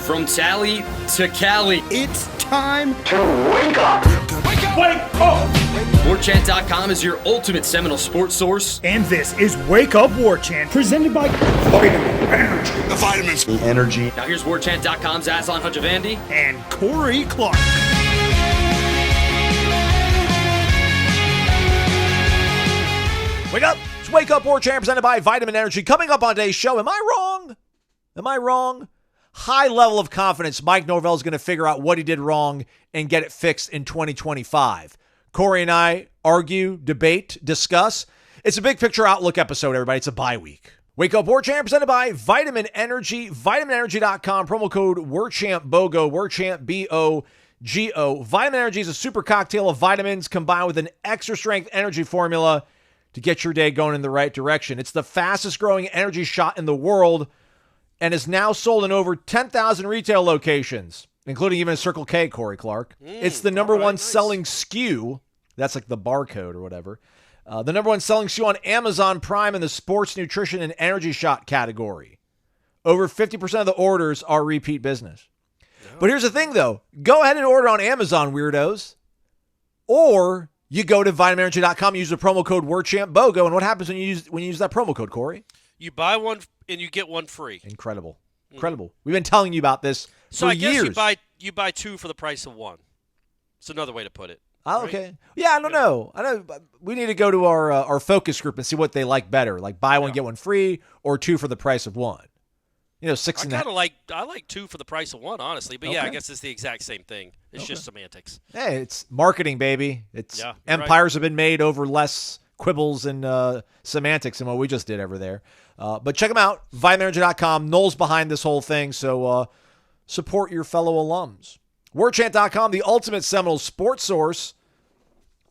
From Tally to Cali. It's time to wake up. Wake up! Wake up! Warchant.com is your ultimate Seminole sports source. And this is Wake Up Warchant, presented by Vitamin Energy. The vitamins. The energy. Now here's Warchant.com's Aslan Hajavandi and Corey Clark. Wake up! It's Wake Up Warchant presented by Vitamin Energy. Coming up on today's show, am I wrong? Am I wrong? High level of confidence Mike Norvell is going to figure out what he did wrong and get it fixed in 2025. Corey and I argue, debate, discuss. It's a big picture outlook episode, everybody. It's a bye week. Wake Up Warchant presented by Vitamin Energy. VitaminEnergy.com. Promo code WARCHAMP BOGO. WARCHAMP BOGO. Vitamin Energy is a super cocktail of vitamins combined with an extra strength energy formula to get your day going in the right direction. It's the fastest growing energy shot in the world and is now sold in over 10,000 retail locations, including even a Circle K, Corey Clark. It's the number one selling SKU. That's like the barcode or whatever. The number one selling SKU on Amazon Prime in the sports, nutrition, and energy shot category. Over 50% of the orders are repeat business. No. But here's the thing, though. Go ahead and order on Amazon, weirdos. Or you go to vitaminenergy.com, use the promo code WARCHAMPBOGO, and what happens when you use that promo code, Corey? You buy one and you get one free. Incredible. Incredible. We've been telling you about this for years. So I guess you buy two for the price of one. It's another way to put it. Oh, right? Okay. Yeah, I don't know. We need to go to our focus group and see what they like better. Like buy one, get one free, or two for the price of one. You know, I like two for the price of one, honestly. But yeah, I guess it's the exact same thing. It's just semantics. Hey, it's marketing, baby. It's empires have been made over less quibbles and semantics than what we just did over there. But check them out, vitaminenergy.com. Noles behind this whole thing, so support your fellow alums. Warchant.com, the ultimate Seminoles sports source.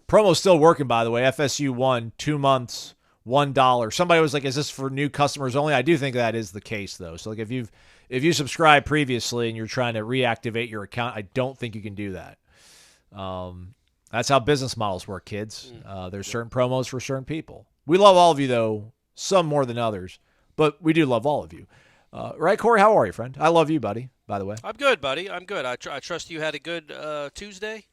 Promo's still working, by the way. FSU won 2 months, $1. Somebody was like, is this for new customers only? I do think that is the case, though. So like if you subscribed previously and you're trying to reactivate your account, I don't think you can do that. That's how business models work, kids. There's certain promos for certain people. We love all of you, though, some more than others, but we do love all of you. Right, Corey? How are you, friend? I love you, buddy, by the way. I'm good, buddy. I'm good. I trust you had a good Tuesday?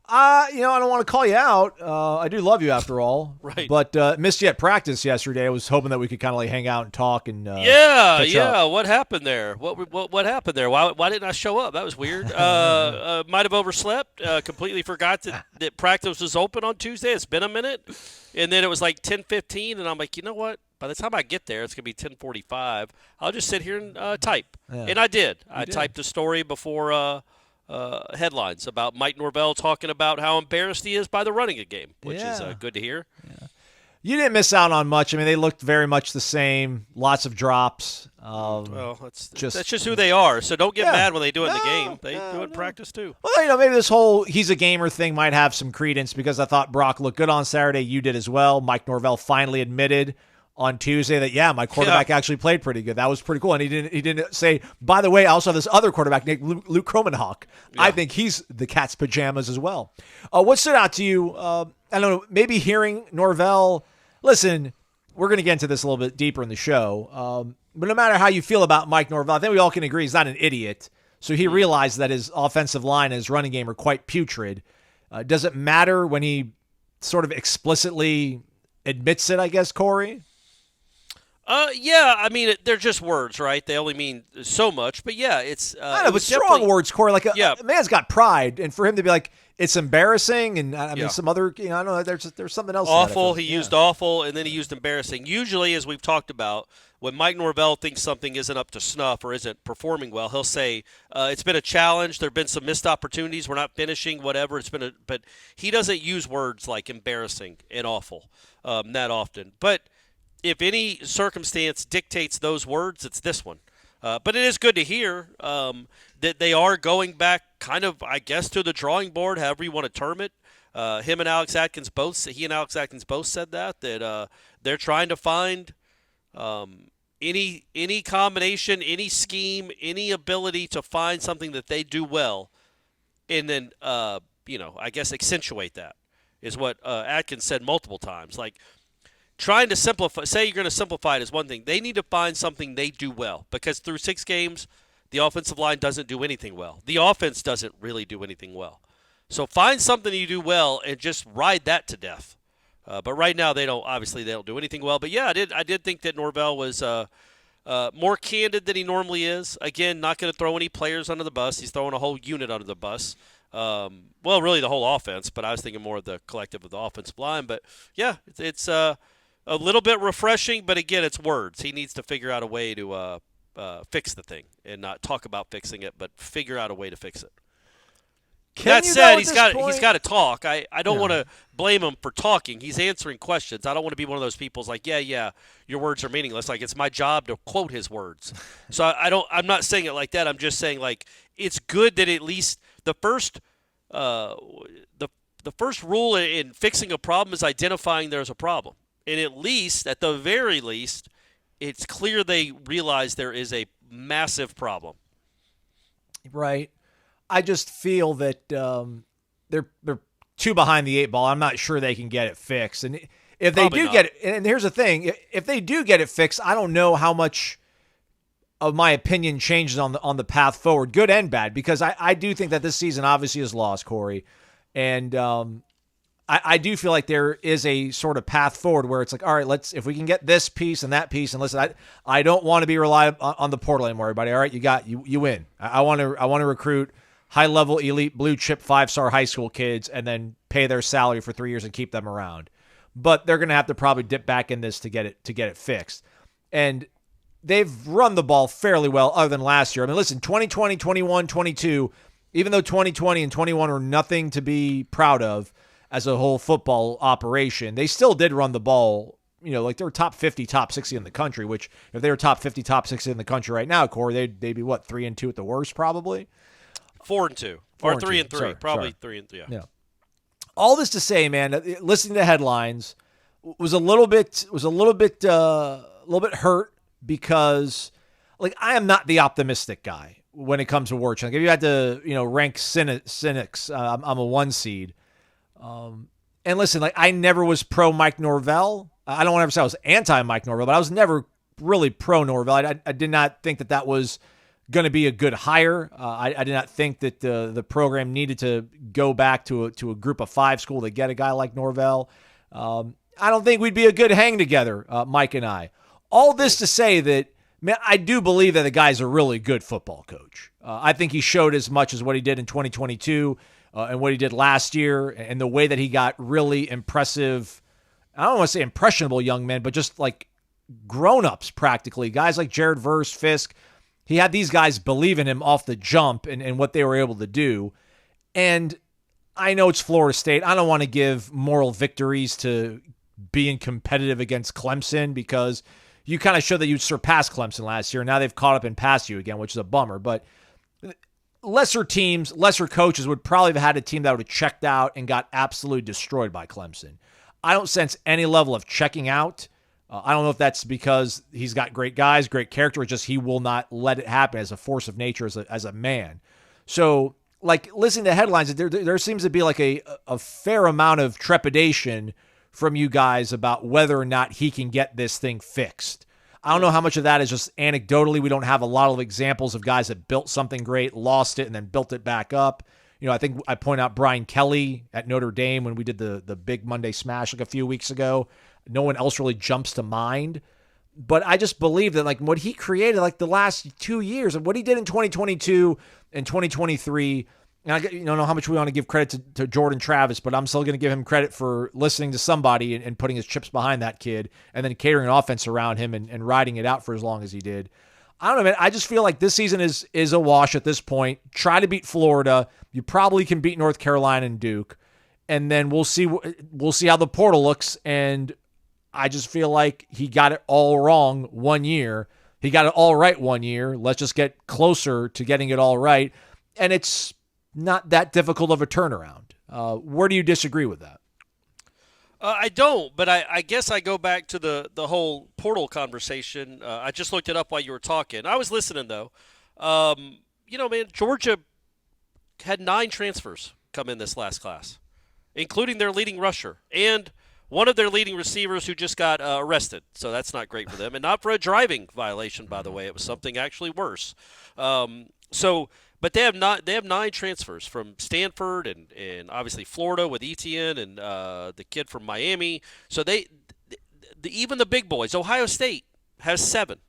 I don't want to call you out. I do love you after all. Right. But missed you at practice yesterday. I was hoping that we could kind of like hang out and talk and catch up. What happened there? What happened there? Why didn't I show up? That was weird. Might have overslept. Completely forgot that practice was open on Tuesday. It's been a minute. And then it was like 10:15, and I'm like, you know what? By the time I get there, it's going to be 10:45. I'll just sit here and type. Yeah. And I did. I typed a story before headlines about Mike Norvell talking about how embarrassed he is by the running a game, which is good to hear. Yeah. You didn't miss out on much. I mean, they looked very much the same. Lots of drops. That's just who they are. So don't get mad when they do it in the game. They do it in practice too. Well, maybe this whole he's a gamer thing might have some credence because I thought Brock looked good on Saturday. You did as well. Mike Norvell finally admitted on Tuesday that, my quarterback actually played pretty good. That was pretty cool. And he didn't say, by the way, I also have this other quarterback named Luke Kromenhoek. Yeah. I think he's the cat's pajamas as well. What stood out to you? I don't know, maybe hearing Norvell. Listen, we're going to get into this a little bit deeper in the show. But no matter how you feel about Mike Norvell, I think we all can agree he's not an idiot. So he realized that his offensive line and his running game are quite putrid. Does it matter when he sort of explicitly admits it, I guess, Corey? I mean, they're just words, right? They only mean so much. But yeah, it's I know, but strong words, Corey. Like a man's got pride, and for him to be like, it's embarrassing, and I mean, some other, I don't know, there's something else. Awful. He used awful, and then he used embarrassing. Usually, as we've talked about, when Mike Norvell thinks something isn't up to snuff or isn't performing well, he'll say it's been a challenge. There've been some missed opportunities. We're not finishing. Whatever. But he doesn't use words like embarrassing and awful that often. But if any circumstance dictates those words, it's this one. But it is good to hear that they are going back kind of, I guess, to the drawing board, however you want to term it. He and Alex Atkins both said that they're trying to find any combination, any scheme, any ability to find something that they do well, and then, I guess accentuate that is what Atkins said multiple times. Like, trying to simplify, say you're going to simplify it is one thing. They need to find something they do well because through 6 games, The offensive line doesn't do anything well. The offense doesn't really do anything well. So find something you do well and just ride that to death. But right now they don't do anything well. But yeah, I did think that Norvell was more candid than he normally is. Again, not going to throw any players under the bus. He's throwing a whole unit under the bus. Well, really the whole offense, but I was thinking more of the collective of the offensive line. But yeah, it's a little bit refreshing. But again, it's words. He needs to figure out a way to fix the thing and not talk about fixing it, but figure out a way to fix it. That said, he's got to talk. I don't want to blame him for talking. He's answering questions. I don't want to be one of those people who's like, yeah, your words are meaningless. Like it's my job to quote his words. So I'm not saying it like that. I'm just saying like it's good that at least the first rule in fixing a problem is identifying there's a problem. And at the very least, it's clear they realize there is a massive problem. Right. I just feel that they're too behind the eight ball. I'm not sure they can get it fixed. And if they do get it, and here's the thing, if they do get it fixed, I don't know how much of my opinion changes on the path forward, good and bad, because I do think that this season obviously is lost, Corey. And I do feel like there is a sort of path forward where it's like, all right, if we can get this piece and that piece, and listen, I don't want to be reliant on the portal anymore, everybody. All right, you win. I want to recruit high-level, elite, blue-chip, 5-star high school kids and then pay their salary for 3 years and keep them around. But they're going to have to probably dip back in this to get it fixed. And they've run the ball fairly well other than last year. I mean, listen, 2020, 21, 22, even though 2020 and 21 were nothing to be proud of as a whole football operation, they still did run the ball, like they were top 50, top 60 in the country, which if they were top 50, top 60 in the country right now, Corey, they'd be what, 3-2 at the worst probably? 4-2 or 3-3, sorry. 3-3. Yeah. All this to say, man, listening to headlines was a little bit hurt because, like, I am not the optimistic guy when it comes to Warchant. Like, if you had to, rank cynics, I'm a 1 seed. And listen, like, I never was pro Mike Norvell. I don't want to ever say I was anti Mike Norvell, but I was never really pro Norvell. I did not think that was going to be a good hire. I did not think that the program needed to go back to a group of 5 school to get a guy like Norvell. I don't think we'd be a good hang together, Mike and I. All this to say that, man, I do believe that the guy's a really good football coach. I think he showed as much as what he did in 2022 and what he did last year and the way that he got really impressive. I don't want to say impressionable young men, but just like grown-ups practically. Guys like Jared Verse, Fisk. He had these guys believe in him off the jump and what they were able to do. And I know it's Florida State. I don't want to give moral victories to being competitive against Clemson because you kind of showed that you surpassed Clemson last year. Now they've caught up and passed you again, which is a bummer. But lesser teams, lesser coaches would probably have had a team that would have checked out and got absolutely destroyed by Clemson. I don't sense any level of checking out. I don't know if that's because he's got great guys, great character, or just he will not let it happen as a force of nature, as a man. So, like, listening to headlines, there seems to be like a fair amount of trepidation from you guys about whether or not he can get this thing fixed. I don't know how much of that is just anecdotally. We don't have a lot of examples of guys that built something great, lost it, and then built it back up. I think I point out Brian Kelly at Notre Dame when we did the big Monday Smash like a few weeks ago. No one else really jumps to mind. But I just believe that like what he created like the last 2 years and what he did in 2022 and 2023, and I don't know how much we want to give credit to Jordan Travis, but I'm still going to give him credit for listening to somebody and putting his chips behind that kid and then catering an offense around him and riding it out for as long as he did. I don't know, man. I just feel like this season is a wash at this point. Try to beat Florida. You probably can beat North Carolina and Duke. And then we'll see how the portal looks. And I just feel like he got it all wrong 1 year. He got it all right 1 year. Let's just get closer to getting it all right. And it's not that difficult of a turnaround. Where do you disagree with that? I don't, but I guess I go back to the whole portal conversation. I just looked it up while you were talking. I was listening, though. Man, Georgia had 9 transfers come in this last class, including their leading rusher. And one of their leading receivers who just got arrested. So that's not great for them. And not for a driving violation, by the way. It was something actually worse. But they have 9 transfers from Stanford and obviously Florida with Etienne and the kid from Miami. So even the big boys, Ohio State has 7.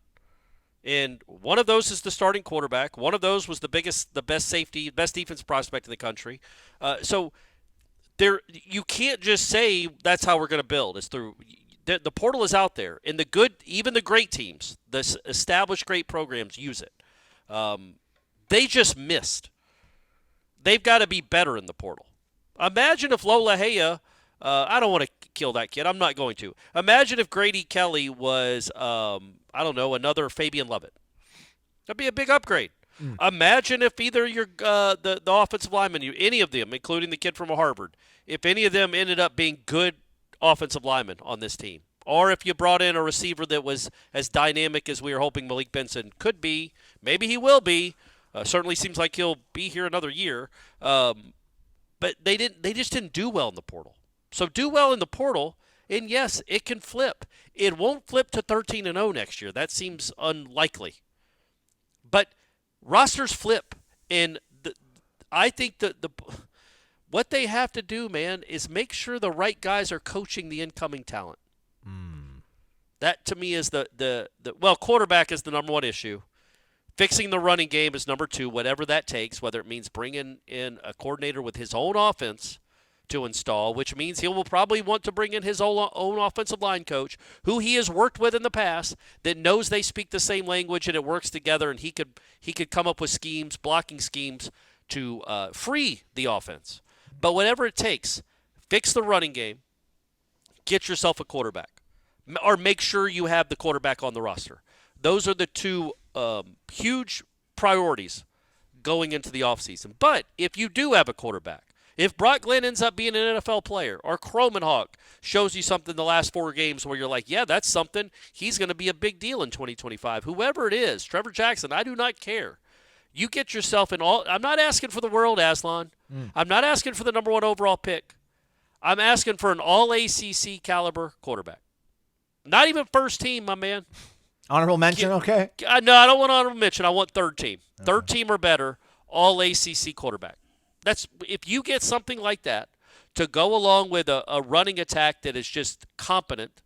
And one of those is the starting quarterback. One of those was the best safety, best defense prospect in the country. So you can't just say that's how we're going to build. It's through the portal is out there, and even the great teams, the established great programs use it. They just missed. They've got to be better in the portal. Imagine if Lola Haya, I don't want to kill that kid. I'm not going to. Imagine if Grady Kelly was, another Fabian Lovett. That'd be a big upgrade. Imagine if either the offensive lineman, any of them, including the kid from Harvard, if any of them ended up being good offensive linemen on this team. Or if you brought in a receiver that was as dynamic as we were hoping Malik Benson could be. Maybe he will be. Certainly seems like he'll be here another year. But they just didn't do well in the portal. So do well in the portal, and yes, it can flip. It won't flip to 13-0 next year. That seems unlikely. But rosters flip, and I think what they have to do, man, is make sure the right guys are coaching the incoming talent. That to me is quarterback is the number 1 issue. Fixing the running game is number 2, whatever that takes, whether it means bringing in a coordinator with his own offense to install, which means he will probably want to bring in his own offensive line coach, who he has worked with in the past, that knows they speak the same language and it works together, and he could come up with schemes, blocking schemes to free the offense. But whatever it takes, fix the running game, get yourself a quarterback, or make sure you have the quarterback on the roster. Those are the 2 huge priorities going into the offseason. But if you do have a quarterback, if Brock Glenn ends up being an NFL player, or Kromenhoek shows you something the last 4 games where you're like, yeah, that's something, he's going to be a big deal in 2025. Whoever it is, Trevor Jackson, I do not care. You get yourself in all – I'm not asking for the world, Aslan. I'm not asking for the number 1 overall pick. I'm asking for an all-ACC caliber quarterback. Not even first team, my man. Honorable mention, okay? No, I don't want honorable mention. I want third team. Okay. Third team or better, all-ACC quarterback. That's if you get something like that to go along with a running attack that is just competent,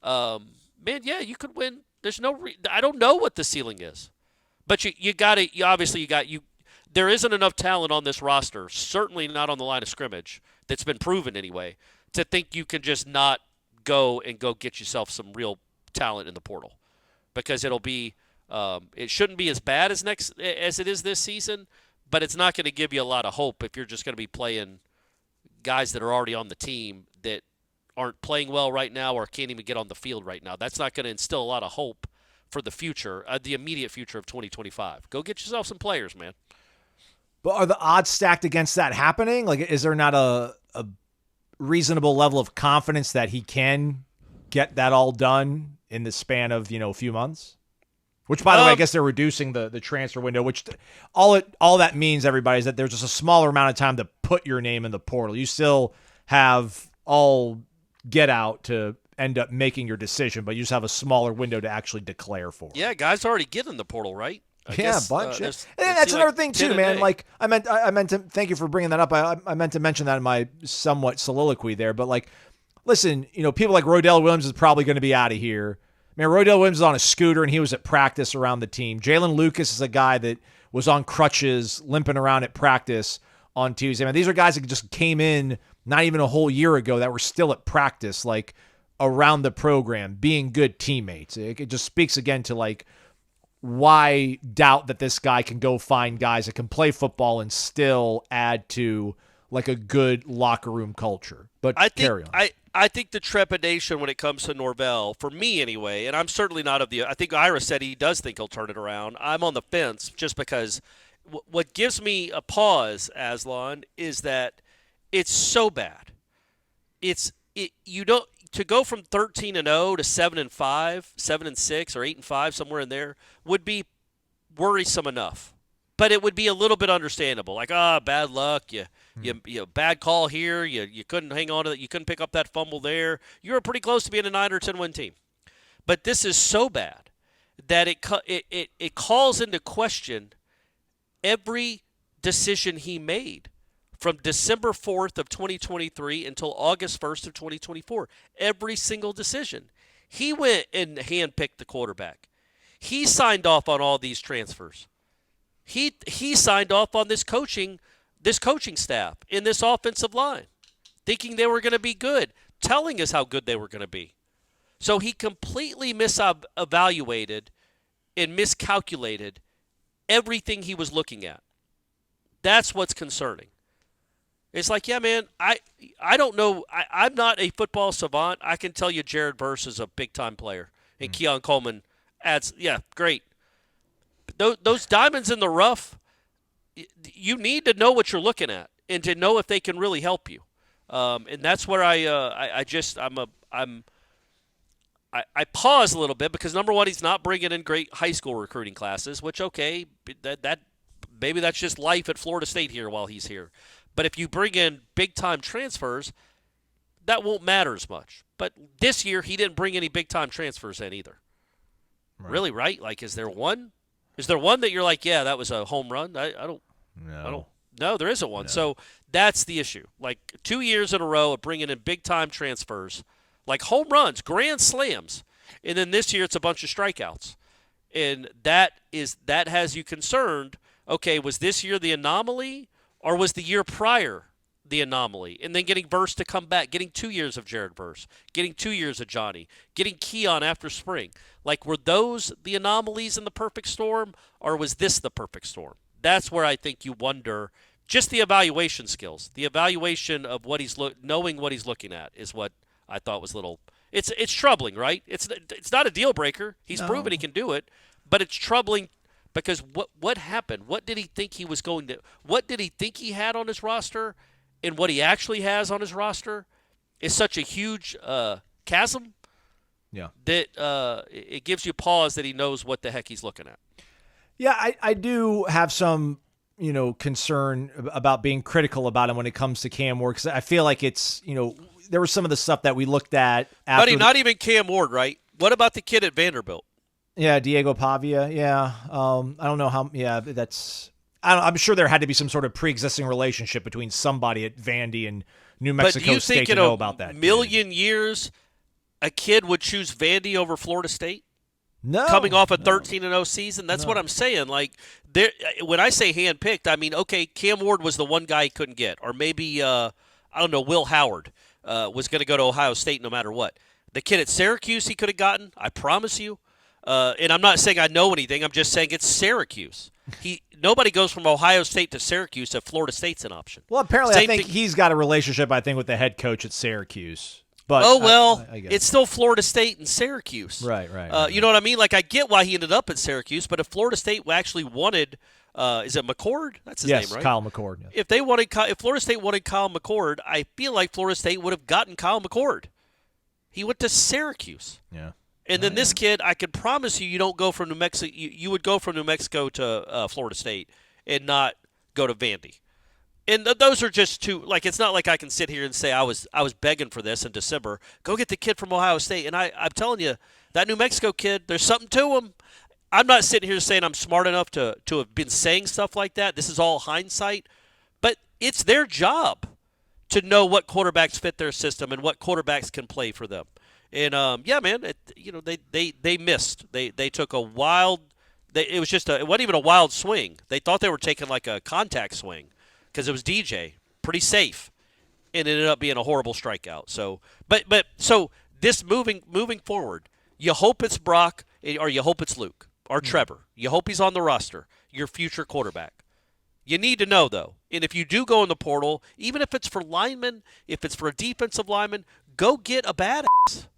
man, yeah, you could win. There's I don't know what the ceiling is, but you got to. There isn't enough talent on this roster, certainly not on the line of scrimmage, that's been proven anyway, to think you can just not go get yourself some real talent in the portal, because it'll be. It shouldn't be as bad as it is this season. But it's not going to give you a lot of hope if you're just going to be playing guys that are already on the team that aren't playing well right now or can't even get on the field right now. That's not going to instill a lot of hope for the future, the immediate future of 2025. Go get yourself some players, man. But are the odds stacked against that happening? Like, is there not a reasonable level of confidence that he can get that all done in the span of, a few months? Which, by the way, I guess they're reducing the transfer window, which all that means, everybody, is that there's just a smaller amount of time to put your name in the portal. You still have all get out to end up making your decision, but you just have a smaller window to actually declare for. Yeah, guys already get in the portal, right? I guess, a bunch. And that's another thing, too, man. Like, I meant to thank you for bringing that up. I meant to mention that in my somewhat soliloquy there. But, like, listen, people like Rodell Williams is probably going to be out of here. Man, Rodell Williams is on a scooter, and he was at practice around the team. Jalen Lucas is a guy that was on crutches, limping around at practice on Tuesday. Man, these are guys that just came in not even a whole year ago that were still at practice, like, around the program, being good teammates. It just speaks again to, like, why doubt that this guy can go find guys that can play football and still add to, like, a good locker room culture. But carry on. I think the trepidation when it comes to Norvell, for me anyway, and I'm certainly not of the – I think Ira said he does think he'll turn it around. I'm on the fence just because what gives me a pause, Aslan, is that it's so bad. You don't – to go from 13-0 to 7-5, 7-6, or 8-5, somewhere in there, would be worrisome enough. but it would be a little bit understandable. Like, bad luck, you bad call here, you couldn't hang on to it, you couldn't pick up that fumble there. You were pretty close to being a 9 or 10 win team. But this is so bad that it calls into question every decision he made from December 4th of 2023 until August 1st of 2024. Every single decision. He went and handpicked the quarterback. He signed off on all these transfers. He signed off on this coaching staff in this offensive line, thinking they were going to be good, telling us how good they were going to be. So he completely misevaluated and miscalculated everything he was looking at. That's what's concerning. It's like, yeah, man, I don't know. I'm not a football savant. I can tell you Jared Verse is a big-time player. And Keon Coleman adds, great. Those diamonds in the rough, you need to know what you're looking at and to know if they can really help you. And that's where I pause a little bit because, number one, he's not bringing in great high school recruiting classes, which, okay, that maybe that's just life at Florida State here while he's here. But if you bring in big-time transfers, that won't matter as much. But this year, he didn't bring any big-time transfers in either. Right. Really, right? Like, is there one? Is there one that you're like, yeah, that was a home run? I don't. No, there isn't one. No. So that's the issue. Like 2 years in a row of bringing in big-time transfers, like home runs, grand slams, and then this year it's a bunch of strikeouts, and that has you concerned. Okay, was this year the anomaly? Or was the year prior the anomaly? And then getting Verse to come back, getting 2 years of Jared Verse, getting 2 years of Johnny, getting Keon after spring. Like, were those the anomalies in the perfect storm, or was this the perfect storm? That's where I think you wonder. Just the evaluation skills, the evaluation of what he's knowing what he's looking at is what I thought was little. It's troubling, right? It's not a deal breaker. He's proven he can do it, but it's troubling. Because what happened? What did he think he was going to – what did he think he had on his roster and what he actually has on his roster is such a huge chasm that it gives you pause that he knows what the heck he's looking at. Yeah, I do have some, concern about being critical about him when it comes to Cam Ward because I feel like it's, there was some of the stuff that we looked at after. Buddy, not even Cam Ward, right? What about the kid at Vanderbilt? Yeah, Diego Pavia. Yeah, I don't know how. Yeah, I'm sure there had to be some sort of pre-existing relationship between somebody at Vandy and New Mexico State to know about that. Million years, a kid would choose Vandy over Florida State. No, coming off a 13-0 season. That's what I'm saying. Like, when I say handpicked, I mean, okay, Cam Ward was the one guy he couldn't get, or maybe I don't know, Will Howard was going to go to Ohio State no matter what. The kid at Syracuse he could have gotten. I promise you. And I'm not saying I know anything. I'm just saying it's Syracuse. Nobody goes from Ohio State to Syracuse if Florida State's an option. Well, apparently I think he's got a relationship, with the head coach at Syracuse. But it's still Florida State and Syracuse. Right. You know what I mean? Like, I get why he ended up at Syracuse, but if Florida State actually wanted is it McCord? That's his name, right? Kyle McCord. Yeah. If Florida State wanted Kyle McCord, I feel like Florida State would have gotten Kyle McCord. He went to Syracuse. Yeah. And then this kid, I can promise you don't go from New Mexico. You would go from New Mexico to Florida State and not go to Vandy. And those are just two. Like, it's not like I can sit here and say I was begging for this in December. Go get the kid from Ohio State. And I'm telling you, that New Mexico kid, there's something to him. I'm not sitting here saying I'm smart enough to have been saying stuff like that. This is all hindsight. But it's their job to know what quarterbacks fit their system and what quarterbacks can play for them. And they missed. They took a wild. It wasn't even a wild swing. They thought they were taking like a contact swing because it was DJ, pretty safe, and it ended up being a horrible strikeout. So, so this moving forward, you hope it's Brock or you hope it's Luke or Trevor. You hope he's on the roster, your future quarterback. You need to know though, and if you do go in the portal, even if it's for linemen, if it's for a defensive lineman, go get a badass.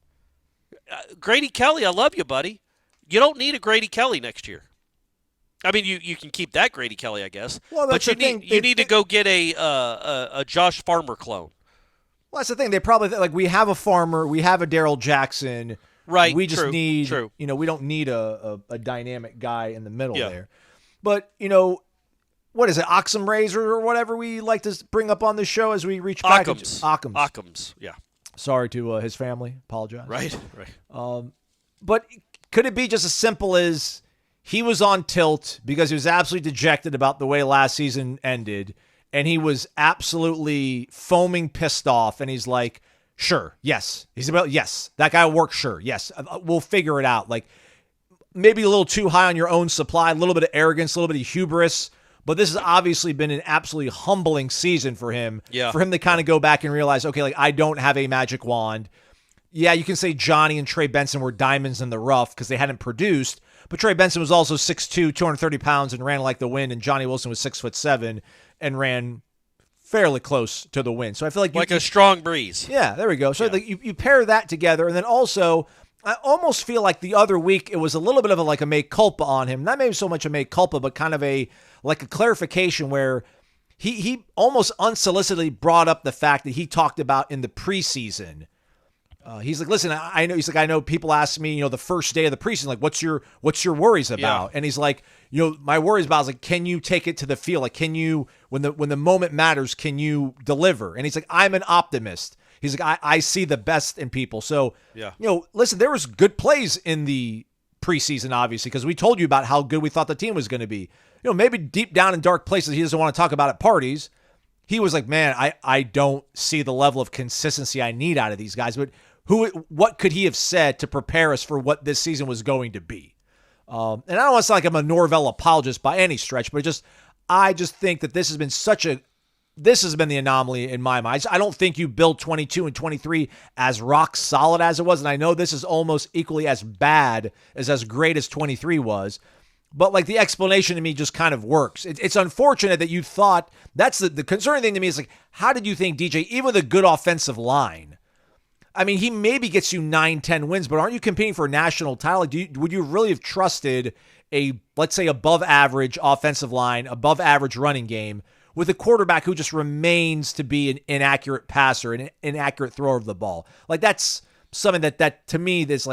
Grady Kelly, I love you, buddy. You don't need a Grady Kelly next year. I mean, you can keep that Grady Kelly, I guess. Well, that's but you need to go get a Josh Farmer clone. Well, that's the thing. They probably we have a Farmer, we have a Darryl Jackson. Right. We just need we don't need a dynamic guy in the middle there. But what is it, Occam razor or whatever we like to bring up on the show as we reach back. Occams, yeah. Sorry to his family. Apologize. Right. But could it be just as simple as he was on tilt because he was absolutely dejected about the way last season ended, and he was absolutely foaming pissed off, and he's like, sure, yes. Yes, that guy will work, sure, yes. We'll figure it out. Like, maybe a little too high on your own supply, a little bit of arrogance, a little bit of hubris, but this has obviously been an absolutely humbling season for him. Yeah. For him to kind of go back and realize, okay, like, I don't have a magic wand. Yeah, you can say Johnny and Trey Benson were diamonds in the rough because they hadn't produced, but Trey Benson was also 6'2", 230 pounds and ran like the wind, and Johnny Wilson was 6'7" and ran fairly close to the wind. So I feel like a strong breeze. Yeah, there we go. So you pair that together, and then also I almost feel like the other week it was a little bit of a mea culpa on him. Not maybe so much a mea culpa, but kind of a clarification where he almost unsolicitedly brought up the fact that he talked about in the preseason. He's like, listen, I know. He's like, I know people ask me, the first day of the preseason, like, what's your worries about? Yeah. And he's like, my worries about is like, can you take it to the field? Like, can you, when the moment matters, can you deliver? And he's like, I'm an optimist. He's like, I see the best in people. So, yeah. Listen, there was good plays in the preseason, obviously, because we told you about how good we thought the team was going to be. Maybe deep down in dark places he doesn't want to talk about at parties. He was like, man, I don't see the level of consistency I need out of these guys. But what could he have said to prepare us for what this season was going to be? And I don't want to sound like I'm a Norvell apologist by any stretch, but I just think that this has been the anomaly in my mind. I don't think you build 22 and 23 as rock solid as it was. And I know this is almost equally as bad as great as 23 was. But the explanation to me just kind of works. It's unfortunate that you thought that's the concerning thing to me is how did you think DJ, even with a good offensive line, I mean, he maybe gets you 9-10 wins, but aren't you competing for a national title? Would you really have trusted a, let's say, above average offensive line, above average running game with a quarterback who just remains to be an inaccurate passer, an inaccurate thrower of the ball? That's something that to me is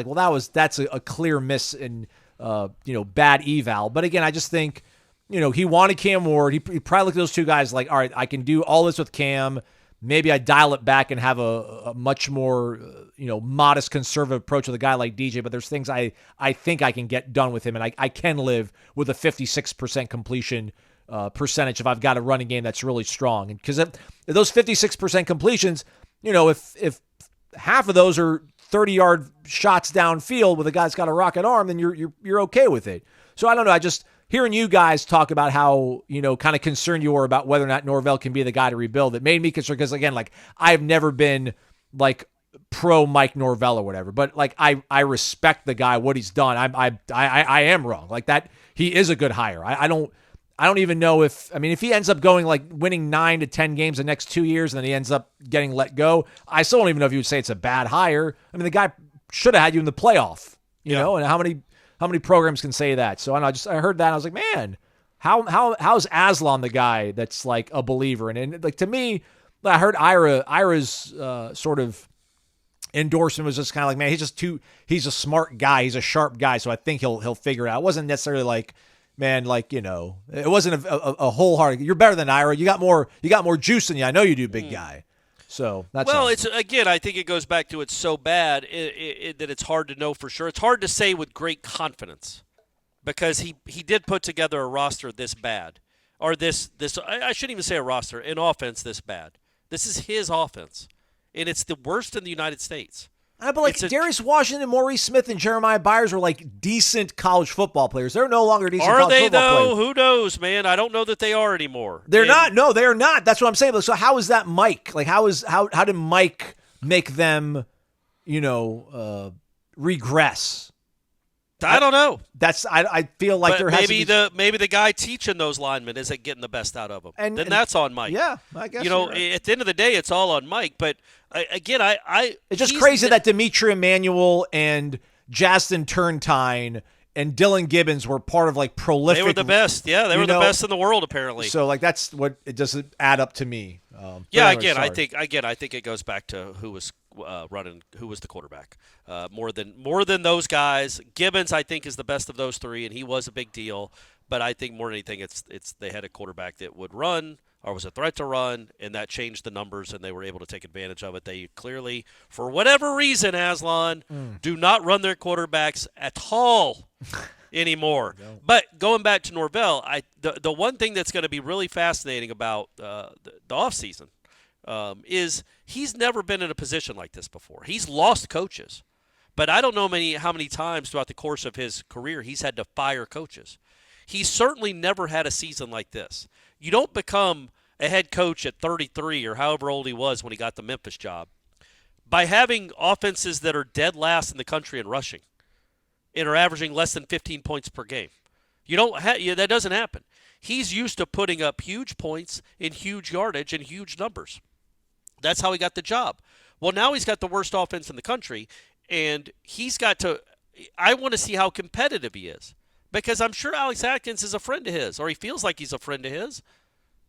that's a clear miss in bad eval. But again, I just think he wanted Cam Ward. He probably looked at those two guys like, all right, I can do all this with Cam. Maybe I dial it back and have a much more, modest, conservative approach with a guy like DJ. But there's things I think I can get done with him, and I can live with a 56% completion percentage if I've got a running game that's really strong. And because if those 56% completions, if half of those are 30-yard shots downfield with a guy that's got a rocket arm, then you're okay with it. So I don't know. I just hearing you guys talk about how, kind of concerned you were about whether or not Norvell can be the guy to rebuild, it made me concerned because, again, I've never been, pro Mike Norvell or whatever, but, I respect the guy, what he's done. I am wrong. That, he is a good hire. I don't even know if he ends up going, winning 9 to 10 games the next 2 years and then he ends up getting let go, I still don't even know if you would say it's a bad hire. The guy should have had you in the playoff, you know, and how many programs can say that? So I don't know, I heard that and I was like, man, how's Aslan the guy that's a believer? And to me, I heard Ira's sort of endorsement was just kind of man, he's a smart guy, he's a sharp guy, so I think he'll figure it out. It wasn't necessarily man, it wasn't a wholehearted, you're better than Ira, you got more juice than you, I know you do, big guy. So that's it's again. I think it goes back to it's so bad that it's hard to know for sure. It's hard to say with great confidence because he did put together a roster this bad, or this. I shouldn't even say a roster, an offense this bad. This is his offense, and it's the worst in the United States. But Darius Washington, Maurice Smith, and Jeremiah Byers were decent college football players. They're no longer decent college football players. Are they, though? Who knows, man? I don't know that they are anymore. They're not. No, they are not. That's what I'm saying. So how is that Mike? How did Mike make them, regress? I don't know. I feel like there has to be maybe the guy teaching those linemen isn't getting the best out of them. And that's on Mike. Yeah, I guess. Right. At the end of the day, it's all on Mike. But again, it's just crazy that Dimitri Emmanuel and Justin Turntine and Dylan Gibbons were part of prolific. They were the best. Yeah, they were the best in the world apparently. So that's what it doesn't add up to me. Anyway, I think it goes back to who was who was the quarterback. More than those guys. Gibbons, I think, is the best of those three, and he was a big deal. But I think more than anything, it's they had a quarterback that would run or was a threat to run, and that changed the numbers, and they were able to take advantage of it. They clearly, for whatever reason, Aslan, do not run their quarterbacks at all anymore. But going back to Norvell, the one thing that's going to be really fascinating about the offseason is he's never been in a position like this before. He's lost coaches, but I don't know how many times throughout the course of his career he's had to fire coaches. He's certainly never had a season like this. You don't become a head coach at 33 or however old he was when he got the Memphis job by having offenses that are dead last in the country in rushing and are averaging less than 15 points per game. That doesn't happen. He's used to putting up huge points in huge yardage and huge numbers. That's how he got the job. Well, now he's got the worst offense in the country, and he's got to – I want to see how competitive he is because I'm sure Alex Atkins is a friend of his, or he feels like he's a friend of his.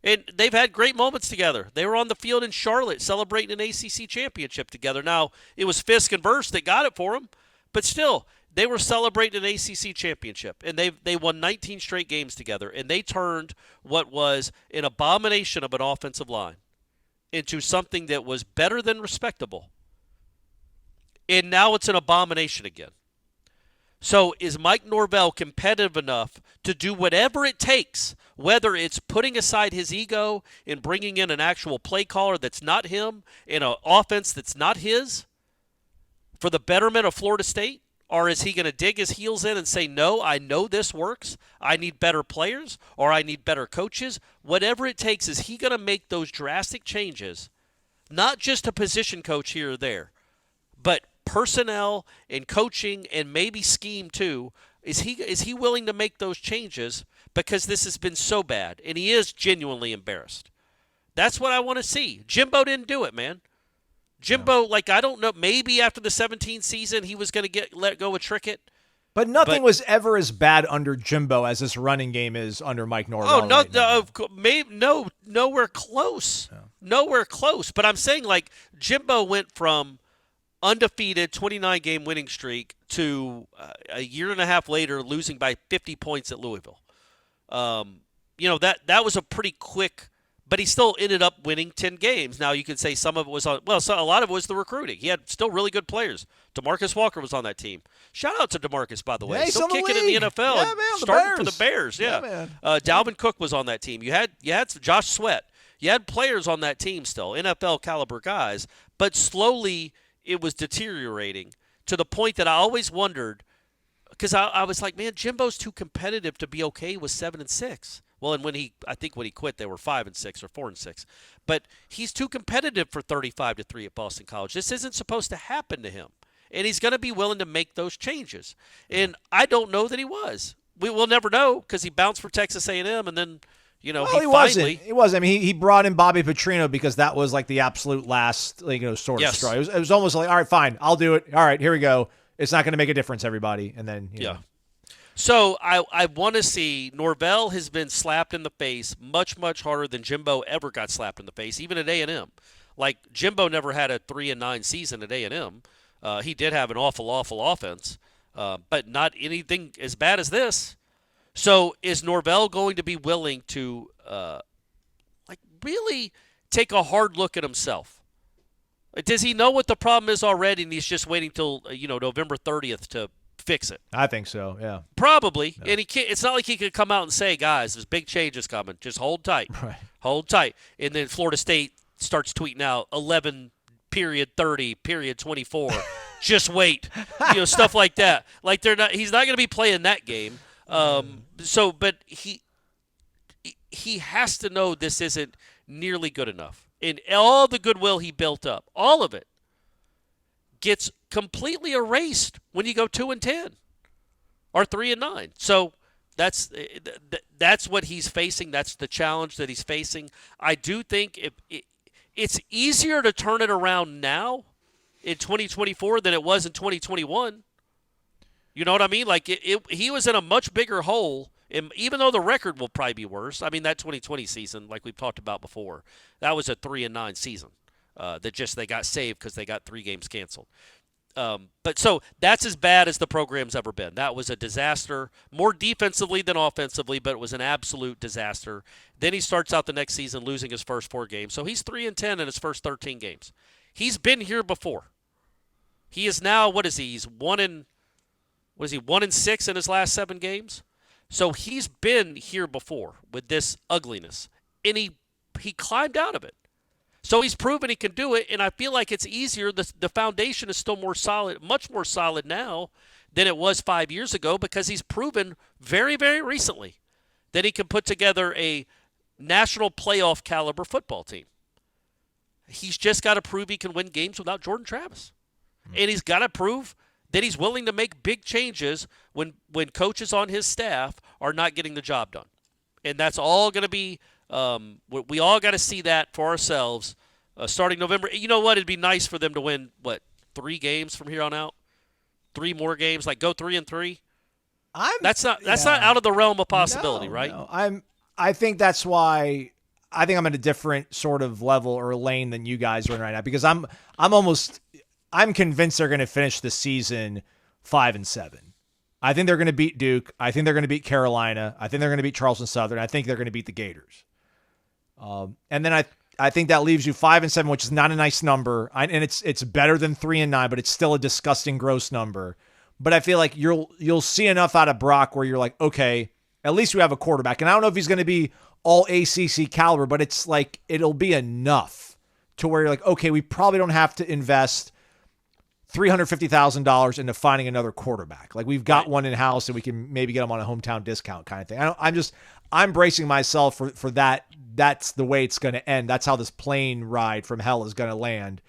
And they've had great moments together. They were on the field in Charlotte celebrating an ACC championship together. Now, it was Fisk and Verse that got it for him, but still, they were celebrating an ACC championship, and they won 19 straight games together, and they turned what was an abomination of an offensive line into something that was better than respectable. And now it's an abomination again. So is Mike Norvell competitive enough to do whatever it takes, whether it's putting aside his ego and bringing in an actual play caller that's not him, in an offense that's not his, for the betterment of Florida State? Or is he going to dig his heels in and say, no, I know this works, I need better players, or I need better coaches? Whatever it takes, is he going to make those drastic changes, not just a position coach here or there, but personnel and coaching and maybe scheme too? Is he willing to make those changes because this has been so bad, and he is genuinely embarrassed? That's what I want to see. Jimbo didn't do it, man. Jimbo, I don't know, maybe after the 17th season he was going to let go of Trickett. But nothing was ever as bad under Jimbo as this running game is under Mike Norvell. Nowhere close. No. Nowhere close. But I'm saying, Jimbo went from undefeated 29-game winning streak to a year and a half later losing by 50 points at Louisville. That was a pretty quick, but he still ended up winning 10 games. Now you can say some of it was a lot of it was the recruiting. He had still really good players. DeMarcus Walker was on that team. Shout out to DeMarcus, by the way. Yeah, still kicking in the NFL. Yeah, man, starting for the Bears. Yeah, man. Dalvin Cook was on that team. You had Josh Sweat. You had players on that team still, NFL caliber guys, but slowly it was deteriorating to the point that I always wondered, because I was like, man, Jimbo's too competitive to be okay with 7-6. Well, and I think when he quit, they were 5-6 or 4-6. But he's too competitive for 35-3 at Boston College. This isn't supposed to happen to him, and he's going to be willing to make those changes. And I don't know that he was. We will never know because he bounced for Texas A&M, and then he wasn't. He wasn't. I mean, he brought in Bobby Petrino because that was the absolute last sort of straw. It was almost like, all right, fine, I'll do it. All right, here we go. It's not going to make a difference, everybody. And then you know. So I want to see. Norvell has been slapped in the face much, much harder than Jimbo ever got slapped in the face, even at A&M. Jimbo never had a 3-9 season at A&M. He did have an awful offense, but not anything as bad as this. So is Norvell going to be willing to really take a hard look at himself? Does he know what the problem is already, and he's just waiting till November 30th to fix it? I think so, yeah. Probably. No. And he can't. It's not like he could come out and say, guys, there's big changes coming. Just hold tight. Right. Hold tight. And then Florida State starts tweeting out 11 period 30 period 24. Just wait. Stuff like that. He's not going to be playing that game. But he has to know this isn't nearly good enough. And all the goodwill he built up, all of it, gets completely erased when you go 2-10 or 3-9. So that's what he's facing. That's the challenge that he's facing. I do think it's easier to turn it around now in 2024 than it was in 2021. You know what I mean? He was in a much bigger hole, and even though the record will probably be worse. I mean, that 2020 season, like we've talked about before, that was a 3-9 season. They got saved because they got 3 games canceled. But so that's as bad as the program's ever been. That was a disaster, more defensively than offensively, but it was an absolute disaster. Then he starts out the next season losing his first 4 games. So he's 3-10 in his first 13 games. He's been here before. He is now, what is he? He's 1-6 in his last 7 games. So he's been here before with this ugliness, and he climbed out of it. So he's proven he can do it, and I feel like it's easier. The foundation is still more solid, much more solid now than it was 5 years ago, because he's proven very, very recently that he can put together a national playoff caliber football team. He's just got to prove he can win games without Jordan Travis. And he's got to prove that he's willing to make big changes when coaches on his staff are not getting the job done. And that's all going to be we all got to see that for ourselves starting November. You know what? It'd be nice for them to win, 3 games from here on out? 3 more games, like go 3-3? That's not out of the realm of possibility, right? No. I think that's why I think I'm in a different sort of level or lane than you guys are in right now, because I'm convinced they're going to finish the season 5-7. I think they're going to beat Duke. I think they're going to beat Carolina. I think they're going to beat Charleston Southern. I think they're going to beat the Gators. And then I think that leaves you 5-7, which is not a nice number. And it's better than 3-9, but it's still a disgusting, gross number. But I feel like you'll see enough out of Brock where you're like, okay, at least we have a quarterback. And I don't know if he's going to be all ACC caliber, but it's like it'll be enough to where you're like, okay, we probably don't have to invest $350,000 into finding another quarterback. Like we've got one in house and we can maybe get him on a hometown discount kind of thing. I'm bracing myself for that. That's the way it's going to end. That's how this plane ride from hell is going to land.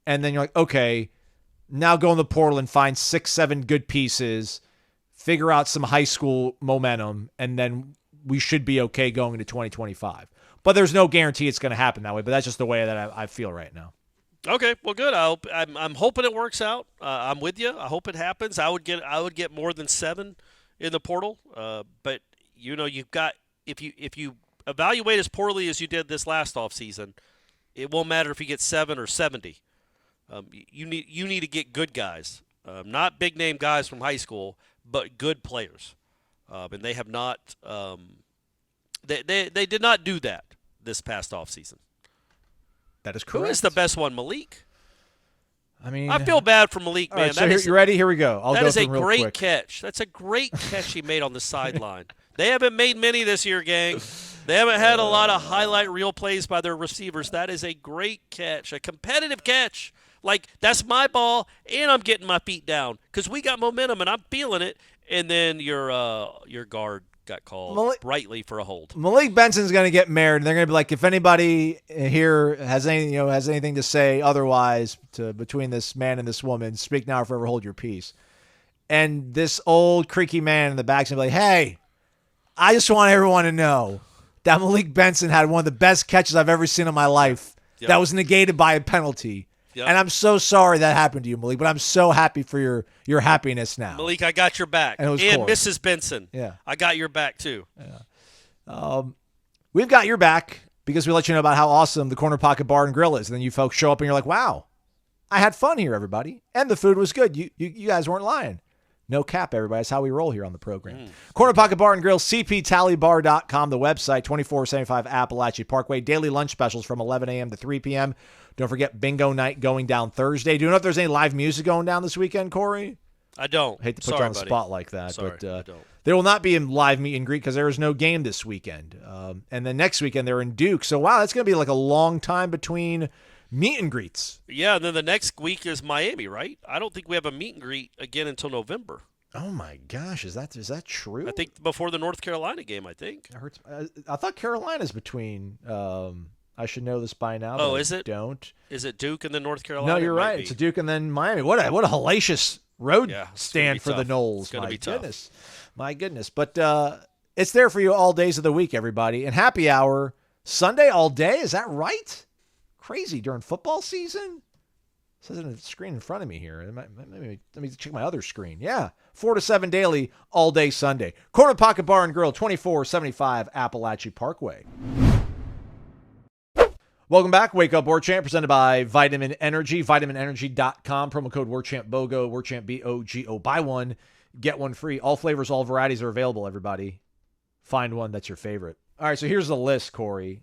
And then you're like, okay, now go in the portal and find 6-7 good pieces, figure out some high school momentum, and then we should be okay going into 2025. But there's no guarantee it's going to happen that way. But that's just the way that I feel right now. Okay, well, good. I'm hoping it works out. I'm with you. I hope it happens. I would get more than 7 in the portal. But you've got if you evaluate as poorly as you did this last offseason, it won't matter if you get 7 or 70. You need to get good guys, not big name guys from high school, but good players. And they have not. They did not do that this past offseason. That is correct. Who is the best one, Malik? I mean, I feel bad for Malik, man. Right, so you ready? Here we go. That is a great catch. That's a great catch he made on the sideline. They haven't made many this year, gang. They haven't had a lot of highlight reel plays by their receivers. That is a great catch, a competitive catch. Like, that's my ball, and I'm getting my feet down because we got momentum, and I'm feeling it. And then your guard got called rightly for a hold. Malik Benson's going to get married, and they're going to be like, if anybody here has anything to say otherwise between this man and this woman, speak now or forever hold your peace. And this old creaky man in the back's going to be like, hey, I just want everyone to know that Malik Benson had one of the best catches I've ever seen in my life. Yep. That was negated by a penalty. Yep. And I'm so sorry that happened to you, Malik, but I'm so happy for your happiness now. Malik, I got your back. And Mrs. Benson. Yeah. I got your back, too. Yeah. We've got your back because we let you know about how awesome the Corner Pocket Bar and Grill is. And then you folks show up and you're like, wow, I had fun here, everybody. And the food was good. You guys weren't lying. No cap, everybody. That's how we roll here on the program. Corner Pocket Bar and Grill, cptallybar.com, the website, 2475 Appalachia Parkway. Daily lunch specials from 11 a.m. to 3 p.m. Don't forget bingo night going down Thursday. Do you know if there's any live music going down this weekend, Corey? I don't. I hate to put you on the spot like that. Sorry, but I don't. There will not be a live meet and greet because there is no game this weekend. And then next weekend they're in Duke. So, wow, that's going to be like a long time between meet and greets. Yeah, and then the next week is Miami, right? I don't think we have a meet and greet again until November. Oh, my gosh. Is that true? I think before the North Carolina game, I think. I thought Carolina's between I should know this by now. Oh, is it? Don't. Is it Duke and then North Carolina? No, you're right. It's a Duke and then Miami. What a hellacious road stand for the Noles. It's going to be tough. My goodness. But it's there for you all days of the week, everybody. And happy hour Sunday all day. Is that right? Crazy during football season? It says it on the screen in front of me here. Let me check my other screen. Yeah. 4 to 7 daily, all day Sunday. Corner Pocket Bar and Grill, 2475 Appalachia Parkway. Welcome back. Wake Up Warchant, presented by Vitamin Energy. VitaminEnergy.com. Promo code Warchant BOGO. Warchant BOGO. Buy one, get one free. All flavors, all varieties are available, everybody. Find one that's your favorite. All right, so here's the list, Corey.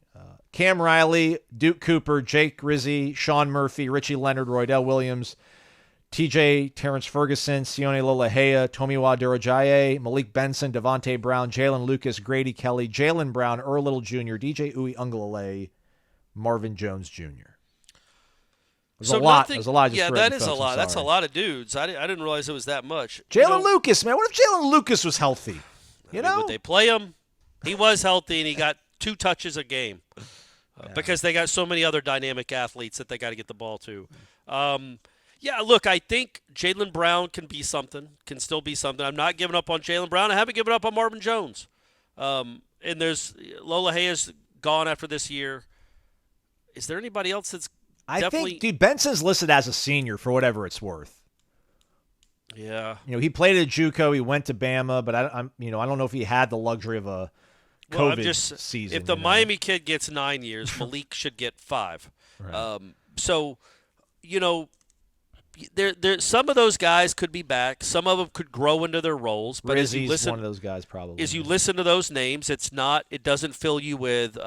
Cam Riley, Duke Cooper, Jake Rizzi, Sean Murphy, Richie Leonard, Roydell Williams, TJ Terrence Ferguson, Sione Lolahea, Tomiwa Durajaye, Malik Benson, Devontae Brown, Jalen Lucas, Grady Kelly, Jalen Brown, Earl Little Jr., DJ Uwe Ungalale, Marvin Jones Jr. There's a lot. There's a lot. Yeah, that is a lot. That's a lot of dudes. I didn't realize it was that much. Jalen Lucas, man. What if Jalen Lucas was healthy? You know? Would they play him? He was healthy, and he got 2 touches a game because they got so many other dynamic athletes that they got to get the ball to. Yeah, look, I think Jalen Brown can still be something. I'm not giving up on Jalen Brown. I haven't given up on Marvin Jones. And there's Lolahea's gone after this year. Is there anybody else that's definitely? I think, Benson's listed as a senior for whatever it's worth. Yeah. He played at JUCO. He went to Bama, but I don't know if he had the luxury of a COVID season. If the Miami kid gets 9 years, Malik should get 5. Right. So, there some of those guys could be back. Some of them could grow into their roles. But Rizzi's one of those guys, probably. As you listen to those names, it doesn't fill you with,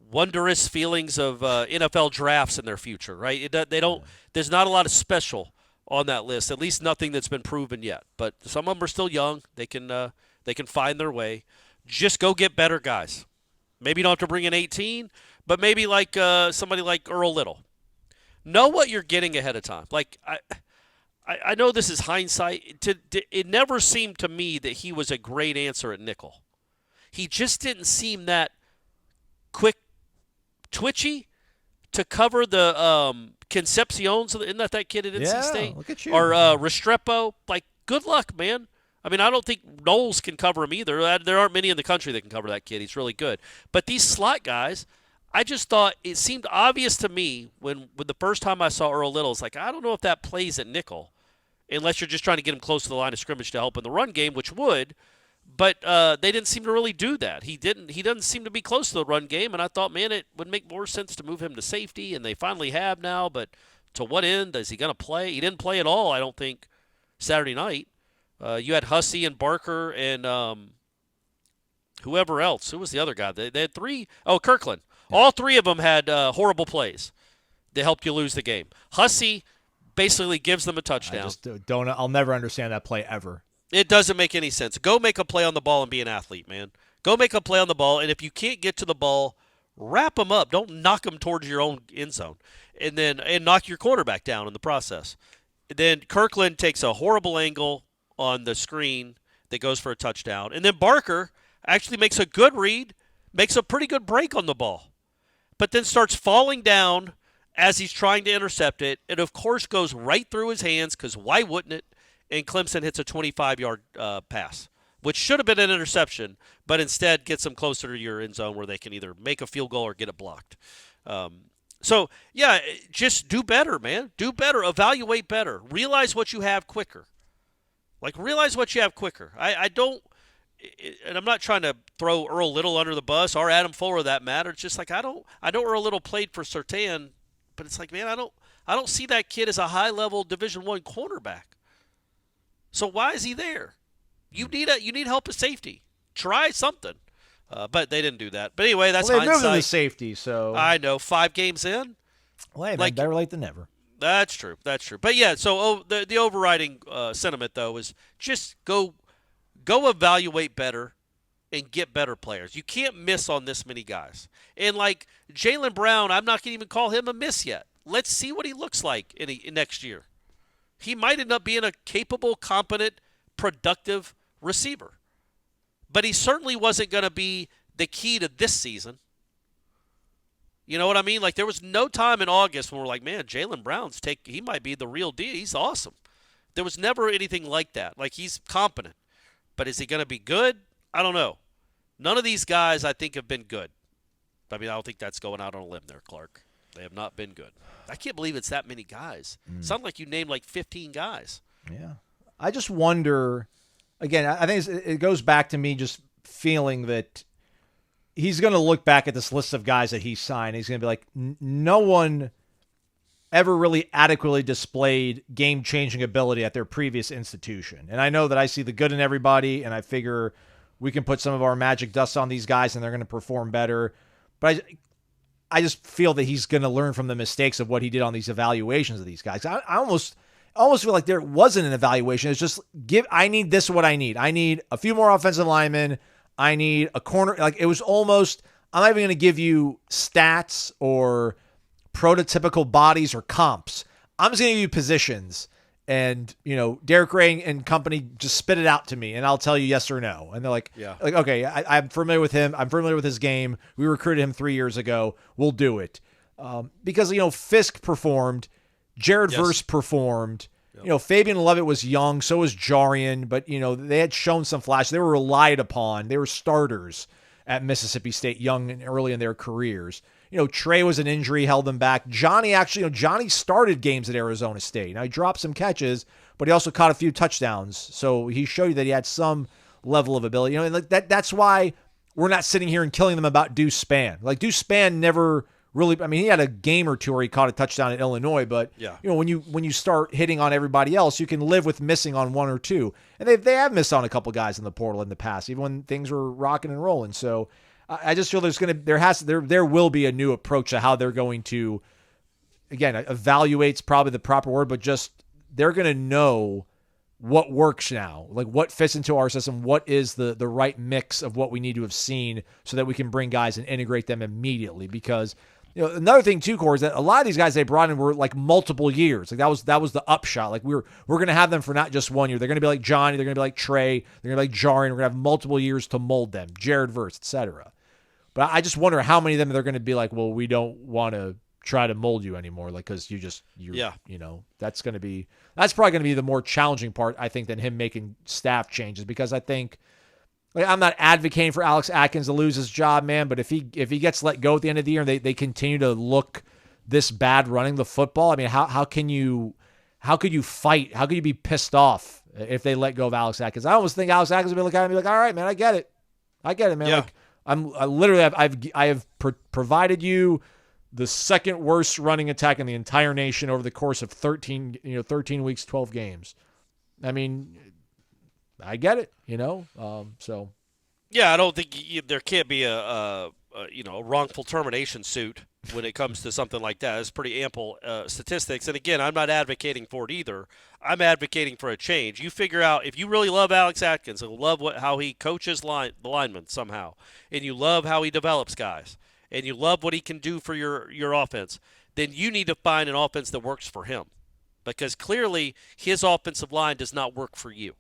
wondrous feelings of NFL drafts in their future, right? There's not a lot of special on that list. At least nothing that's been proven yet. But some of them are still young. They can find their way. Just go get better guys. Maybe you don't have to bring in 18, but maybe like somebody like Earl Little. Know what you're getting ahead of time. Like I know this is hindsight. It never seemed to me that he was a great answer at nickel. He just didn't seem that quick, twitchy to cover the Concepcion's. Isn't that kid at NC State? Look at you. Or Restrepo. Like, good luck, man. I mean, I don't think Noles can cover him either. There aren't many in the country that can cover that kid. He's really good. But these slot guys, I just thought it seemed obvious to me when the first time I saw Earl Little, it's like, I don't know if that plays at nickel unless you're just trying to get him close to the line of scrimmage to help in the run game, which would. But they didn't seem to really do that. He doesn't seem to be close to the run game, and I thought, man, it would make more sense to move him to safety, and they finally have now. But to what end? Is he going to play? He didn't play at all, I don't think, Saturday night. You had Hussey and Barker and whoever else. Who was the other guy? They had 3. Oh, Kirkland. Yeah. All 3 of them had horrible plays that helped you lose the game. Hussey basically gives them a touchdown. I'll never understand that play ever. It doesn't make any sense. Go make a play on the ball and be an athlete, man. Go make a play on the ball, and if you can't get to the ball, wrap them up. Don't knock them towards your own end zone, and knock your quarterback down in the process. Then Kirkland takes a horrible angle on the screen that goes for a touchdown, and then Barker actually makes a good read, makes a pretty good break on the ball, but then starts falling down as he's trying to intercept it, and of course goes right through his hands because why wouldn't it? And Clemson hits a 25-yard pass, which should have been an interception, but instead gets them closer to your end zone where they can either make a field goal or get it blocked. So, yeah, just do better, man. Do better. Evaluate better. Realize what you have quicker. Realize what you have quicker. I don't – and I'm not trying to throw Earl Little under the bus or Adam Fuller, that matter. It's just like I know Earl Little played for Surtain, but it's like, man, I don't see that kid as a high-level Division I cornerback. So why is he there? You need help at safety. Try something. But they didn't do that. But anyway, that's hindsight. They moved him to safety, so I know. 5 games in. Well, hey, man, better late than never. That's true. But yeah. So the overriding sentiment though is just go evaluate better and get better players. You can't miss on this many guys. And like Jalen Brown, I'm not going to even call him a miss yet. Let's see what he looks like in next year. He might end up being a capable, competent, productive receiver. But he certainly wasn't going to be the key to this season. You know what I mean? Like, there was no time in August when we're like, man, Jalen Brown's he might be the real deal. He's awesome. There was never anything like that. Like, he's competent. But is he going to be good? I don't know. None of these guys, I think, have been good. I mean, I don't think that's going out on a limb there, Clark. They have not been good. I can't believe it's that many guys. Sounds like you named like 15 guys. Yeah. I just wonder, again, I think it goes back to me just feeling that he's going to look back at this list of guys that he signed. He's going to be like, no one ever really adequately displayed game-changing ability at their previous institution. And I know that I see the good in everybody, and I figure we can put some of our magic dust on these guys, and they're going to perform better. But I just feel that he's going to learn from the mistakes of what he did on these evaluations of these guys. I almost feel like there wasn't an evaluation. It's just I need this what I need. I need a few more offensive linemen. I need a corner. Like it was almost, I'm not even going to give you stats or prototypical bodies or comps. I'm just going to give you positions. And, Derek Ray and company just spit it out to me, and I'll tell you yes or no. And they're like, okay, I'm familiar with him. I'm familiar with his game. We recruited him 3 years ago. We'll do it. Because, Fisk performed. Jared Verse performed. Yep. Fabian Lovett was young. So was Jarian. But, they had shown some flash. They were relied upon. They were starters at Mississippi State young and early in their careers. Trey was an injury, held them back. Johnny Johnny started games at Arizona State. Now, he dropped some catches, but he also caught a few touchdowns. So he showed you that he had some level of ability. And that's why we're not sitting here and killing them about Deuce Spann. Like, Deuce Spann never really, he had a game or two where he caught a touchdown at Illinois, but when you start hitting on everybody else, you can live with missing on one or two. And they have missed on a couple guys in the portal in the past, even when things were rocking and rolling. So I just feel there will be a new approach to how they're going to, again, evaluate's probably the proper word, but just they're going to know what works now, like what fits into our system, what is the right mix of what we need to have seen so that we can bring guys and integrate them immediately. Because another thing too, Corey, is that a lot of these guys they brought in were like multiple years. Like that was the upshot. Like we're going to have them for not just 1 year. They're going to be like Johnny. They're going to be like Trey. They're going to be like Jarian. We're going to have multiple years to mold them. Jared Verse, etc. But I just wonder how many of them they're going to be like, well, we don't want to try to mold you anymore. Like, cause that's probably going to be the more challenging part, I think, than him making staff changes. Because I think, I'm not advocating for Alex Atkins to lose his job, man. But if he gets let go at the end of the year and they continue to look this bad running the football, how could you fight? How could you be pissed off if they let go of Alex Atkins? I almost think Alex Atkins would be looking at him and be like, all right, man, I get it, man. Yeah. Like, I have provided you the second worst running attack in the entire nation over the course of 13 weeks, 12 games. I get it, so. Yeah, I don't think there can't be a wrongful termination suit when it comes to something like that. It's pretty ample statistics. And again, I'm not advocating for it either. I'm advocating for a change. You figure out if you really love Alex Atkins and love how he coaches the linemen somehow, and you love how he develops guys, and you love what he can do for your offense, then you need to find an offense that works for him. Because clearly his offensive line does not work for you.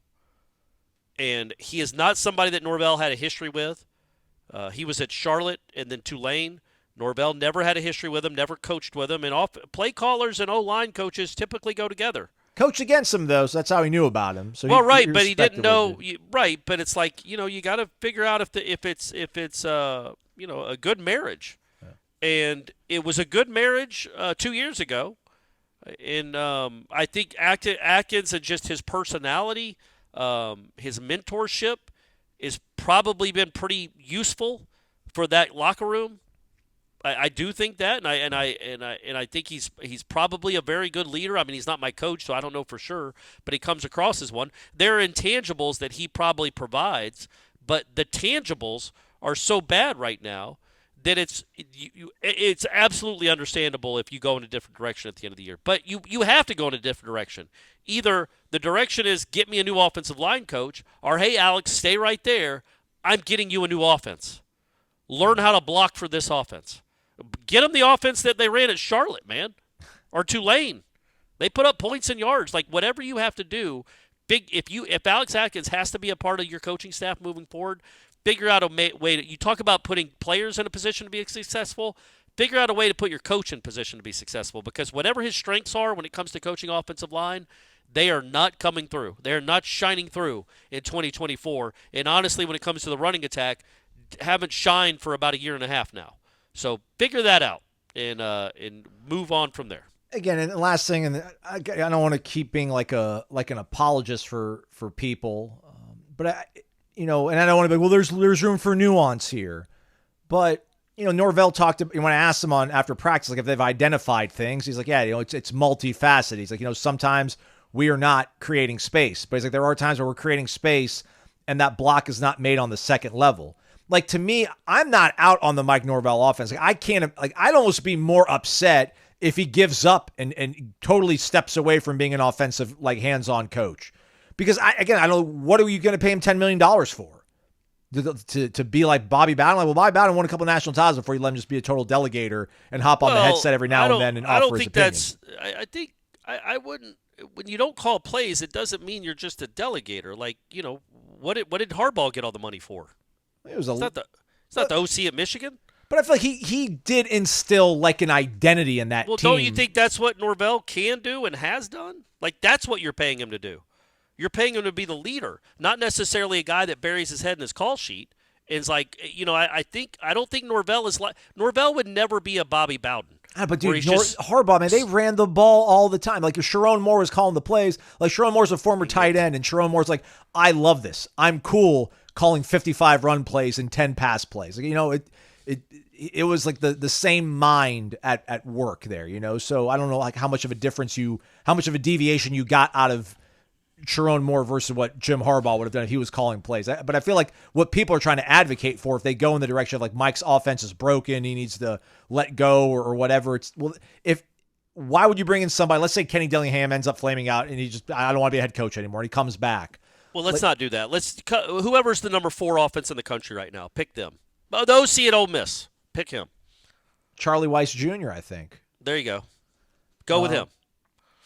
And he is not somebody that Norvell had a history with. He was at Charlotte and then Tulane. Norvell never had a history with him, never coached with him. And play callers and O-line coaches typically go together. Coached against him, though, so that's how he knew about him. So but he didn't know. Right, but it's like, you got to figure out if it's a good marriage. Yeah. And it was a good marriage 2 years ago. And I think Atkins and just his personality, his mentorship has probably been pretty useful for that locker room. I do think that, and I think he's probably a very good leader. He's not my coach, so I don't know for sure, but he comes across as one. There are intangibles that he probably provides, but the tangibles are so bad right now that it's absolutely understandable if you go in a different direction at the end of the year. But you have to go in a different direction. Either the direction is get me a new offensive line coach, or hey, Alex, stay right there. I'm getting you a new offense. Learn how to block for this offense. Get them the offense that they ran at Charlotte, man, or Tulane. They put up points and yards. Like, whatever you have to do, if Alex Atkins has to be a part of your coaching staff moving forward, figure out a way to – you talk about putting players in a position to be successful, figure out a way to put your coach in position to be successful, because whatever his strengths are when it comes to coaching offensive line, they are not coming through. They are not shining through in 2024. And honestly, when it comes to the running attack, haven't shined for about a year and a half now. So figure that out and move on from there. Again, and the last thing, and I don't want to keep being like an apologist for people, but and I don't want to be, well, there's room for nuance here. But Norvell talked when I asked him on after practice, like if they've identified things, he's like, yeah, it's multifaceted. He's like, sometimes we are not creating space, but he's like, there are times where we're creating space and that block is not made on the second level. Like, to me, I'm not out on the Mike Norvell offense. Like, I'd almost be more upset if he gives up and totally steps away from being an offensive, like, hands-on coach. Because I don't know, what are you going to pay him $10 million for? To be like Bobby Bowden? Like, well, Bobby Bowden won a couple of national titles before you let him just be a total delegator and hop on the headset every now and then and offer his opinion. I think I wouldn't. When you don't call plays, it doesn't mean you're just a delegator. Like, what did Harbaugh get all the money for? It's not the OC at Michigan. But I feel like he did instill like an identity in that team. Well, don't you think that's what Norvell can do and has done? Like, that's what you're paying him to do. You're paying him to be the leader, not necessarily a guy that buries his head in his call sheet. And it's like, I don't think Norvell is like Norvell would never be a Bobby Bowden. But dude, Harbaugh, man, they ran the ball all the time. Like, if Sharon Moore was calling the plays, like Sharon Moore's a former tight end, and Sharon Moore's like, I love this. I'm cool calling 55 run plays and 10 pass plays. Like, it was like the same mind at work there, So I don't know like how much of a deviation you got out of Sharon Moore versus what Jim Harbaugh would have done if he was calling plays. But I feel like what people are trying to advocate for, if they go in the direction of like Mike's offense is broken, he needs to let go or whatever. Why would you bring in somebody? Let's say Kenny Dillingham ends up flaming out and I don't want to be a head coach anymore. And he comes back. Well, let's not do that. Whoever's the number 4 offense in the country right now, pick them. The OC at Ole Miss, pick him. Charlie Weiss Jr., I think. There you go. Go with him.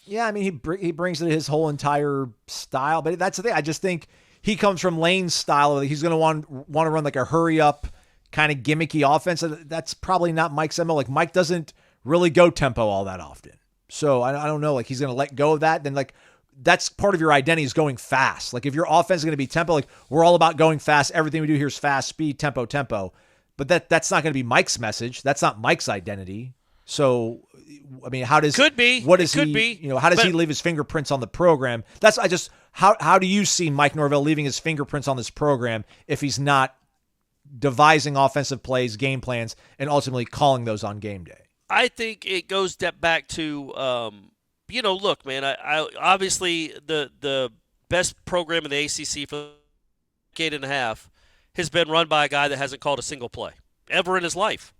Yeah, I mean, he brings it his whole entire style, but that's the thing. I just think he comes from Lane's style. He's going to want to run like a hurry-up kind of gimmicky offense. That's probably not Mike's MO. Like, Mike doesn't really go tempo all that often. So I don't know. Like, he's going to let go of that. Then, like, that's part of your identity is going fast. Like, if your offense is going to be tempo, like, we're all about going fast. Everything we do here is fast, speed, tempo. But that's not going to be Mike's message. That's not Mike's identity. So, I mean, how does could be what does it he could be, how does he leave his fingerprints on the program? How do you see Mike Norvell leaving his fingerprints on this program if he's not devising offensive plays, game plans, and ultimately calling those on game day? I think it goes back to look, man. I obviously the best program in the ACC for a decade and a half has been run by a guy that hasn't called a single play ever in his life.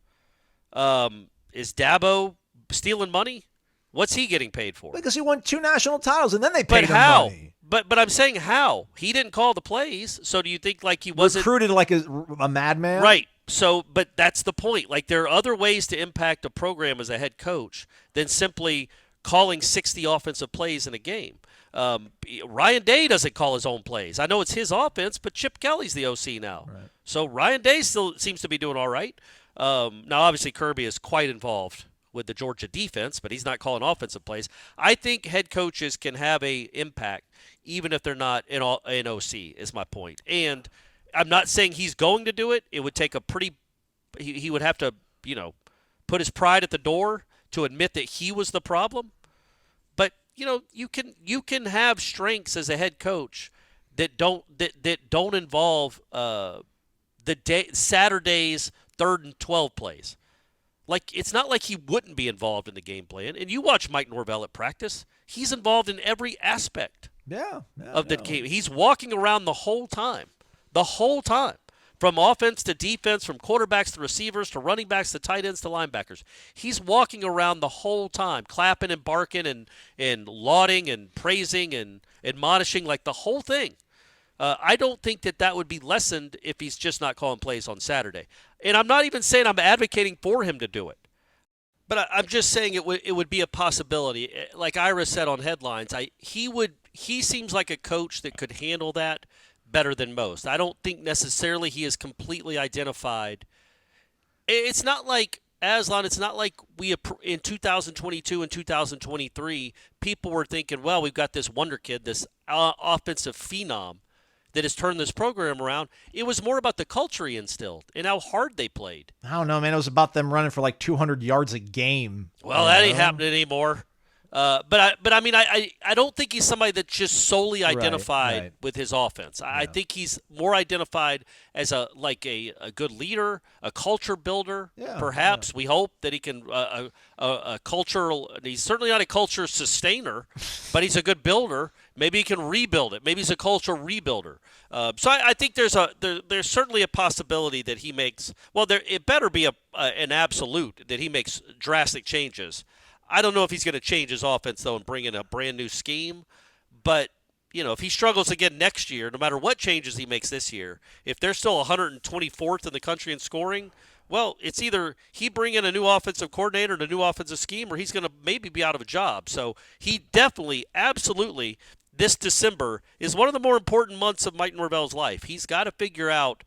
Is Dabo stealing money? What's he getting paid for? Because he won 2 national titles, and then they paid him money. But I'm saying how? He didn't call the plays, so do you think like he wasn't recruited like a madman? Right. So, but that's the point. Like, there are other ways to impact a program as a head coach than simply calling 60 offensive plays in a game. Ryan Day doesn't call his own plays. I know it's his offense, but Chip Kelly's the OC now. Right. So Ryan Day still seems to be doing all right. Now, obviously, Kirby is quite involved with the Georgia defense, but he's not calling offensive plays. I think head coaches can have a impact even if they're not in OC, is my point. And I'm not saying he's going to do it. It would take he would have to, put his pride at the door to admit that he was the problem. But, you can have strengths as a head coach that don't involve Saturday's 3rd and 12 plays. Like, it's not like he wouldn't be involved in the game plan. And you watch Mike Norvell at practice. He's involved in every aspect of the game. He's walking around the whole time. From offense to defense, from quarterbacks to receivers to running backs to tight ends to linebackers. He's walking around the whole time, clapping and barking and lauding and praising and admonishing, like the whole thing. I don't think that would be lessened if he's just not calling plays on Saturday. And I'm not even saying I'm advocating for him to do it. But I'm just saying it would be a possibility. Like Ira said on Headlines, he seems like a coach that could handle that better than most. I don't think necessarily he is completely identified. It's not like Aslan, it's not like we in 2022 and 2023, people were thinking, well, we've got this wonder kid, this offensive phenom that has turned this program around. It was more about the culture he instilled and how hard they played. I don't know, man. It was about them running for like 200 yards a game. Well, that ain't happening anymore. But I mean, I don't think he's somebody that's just solely identified right. with his offense. I think he's more identified as a good leader, a culture builder. Perhaps we hope that he can a cultural. He's certainly not a culture sustainer, but he's a good builder. Maybe he can rebuild it. Maybe he's a cultural rebuilder. So I think there's certainly a possibility that he makes. Well, it better be an absolute that he makes drastic changes. I don't know if he's going to change his offense, though, and bring in a brand-new scheme. But, if he struggles again next year, no matter what changes he makes this year, if they're still 124th in the country in scoring, well, it's either he bring in a new offensive coordinator and a new offensive scheme, or he's going to maybe be out of a job. So he definitely, absolutely, this December is one of the more important months of Mike Norvell's life. He's got to figure out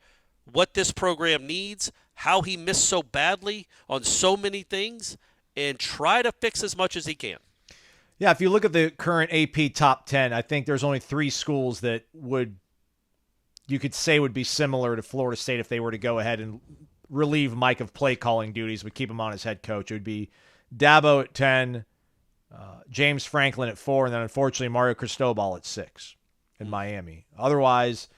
what this program needs, how he missed so badly on so many things, and try to fix as much as he can. Yeah, if you look at the current AP top 10, I think there's only 3 schools that you could say would be similar to Florida State if they were to go ahead and relieve Mike of play calling duties, but keep him on as head coach. It would be Dabo at 10, James Franklin at 4, and then unfortunately Mario Cristobal at 6 in Miami. Otherwise,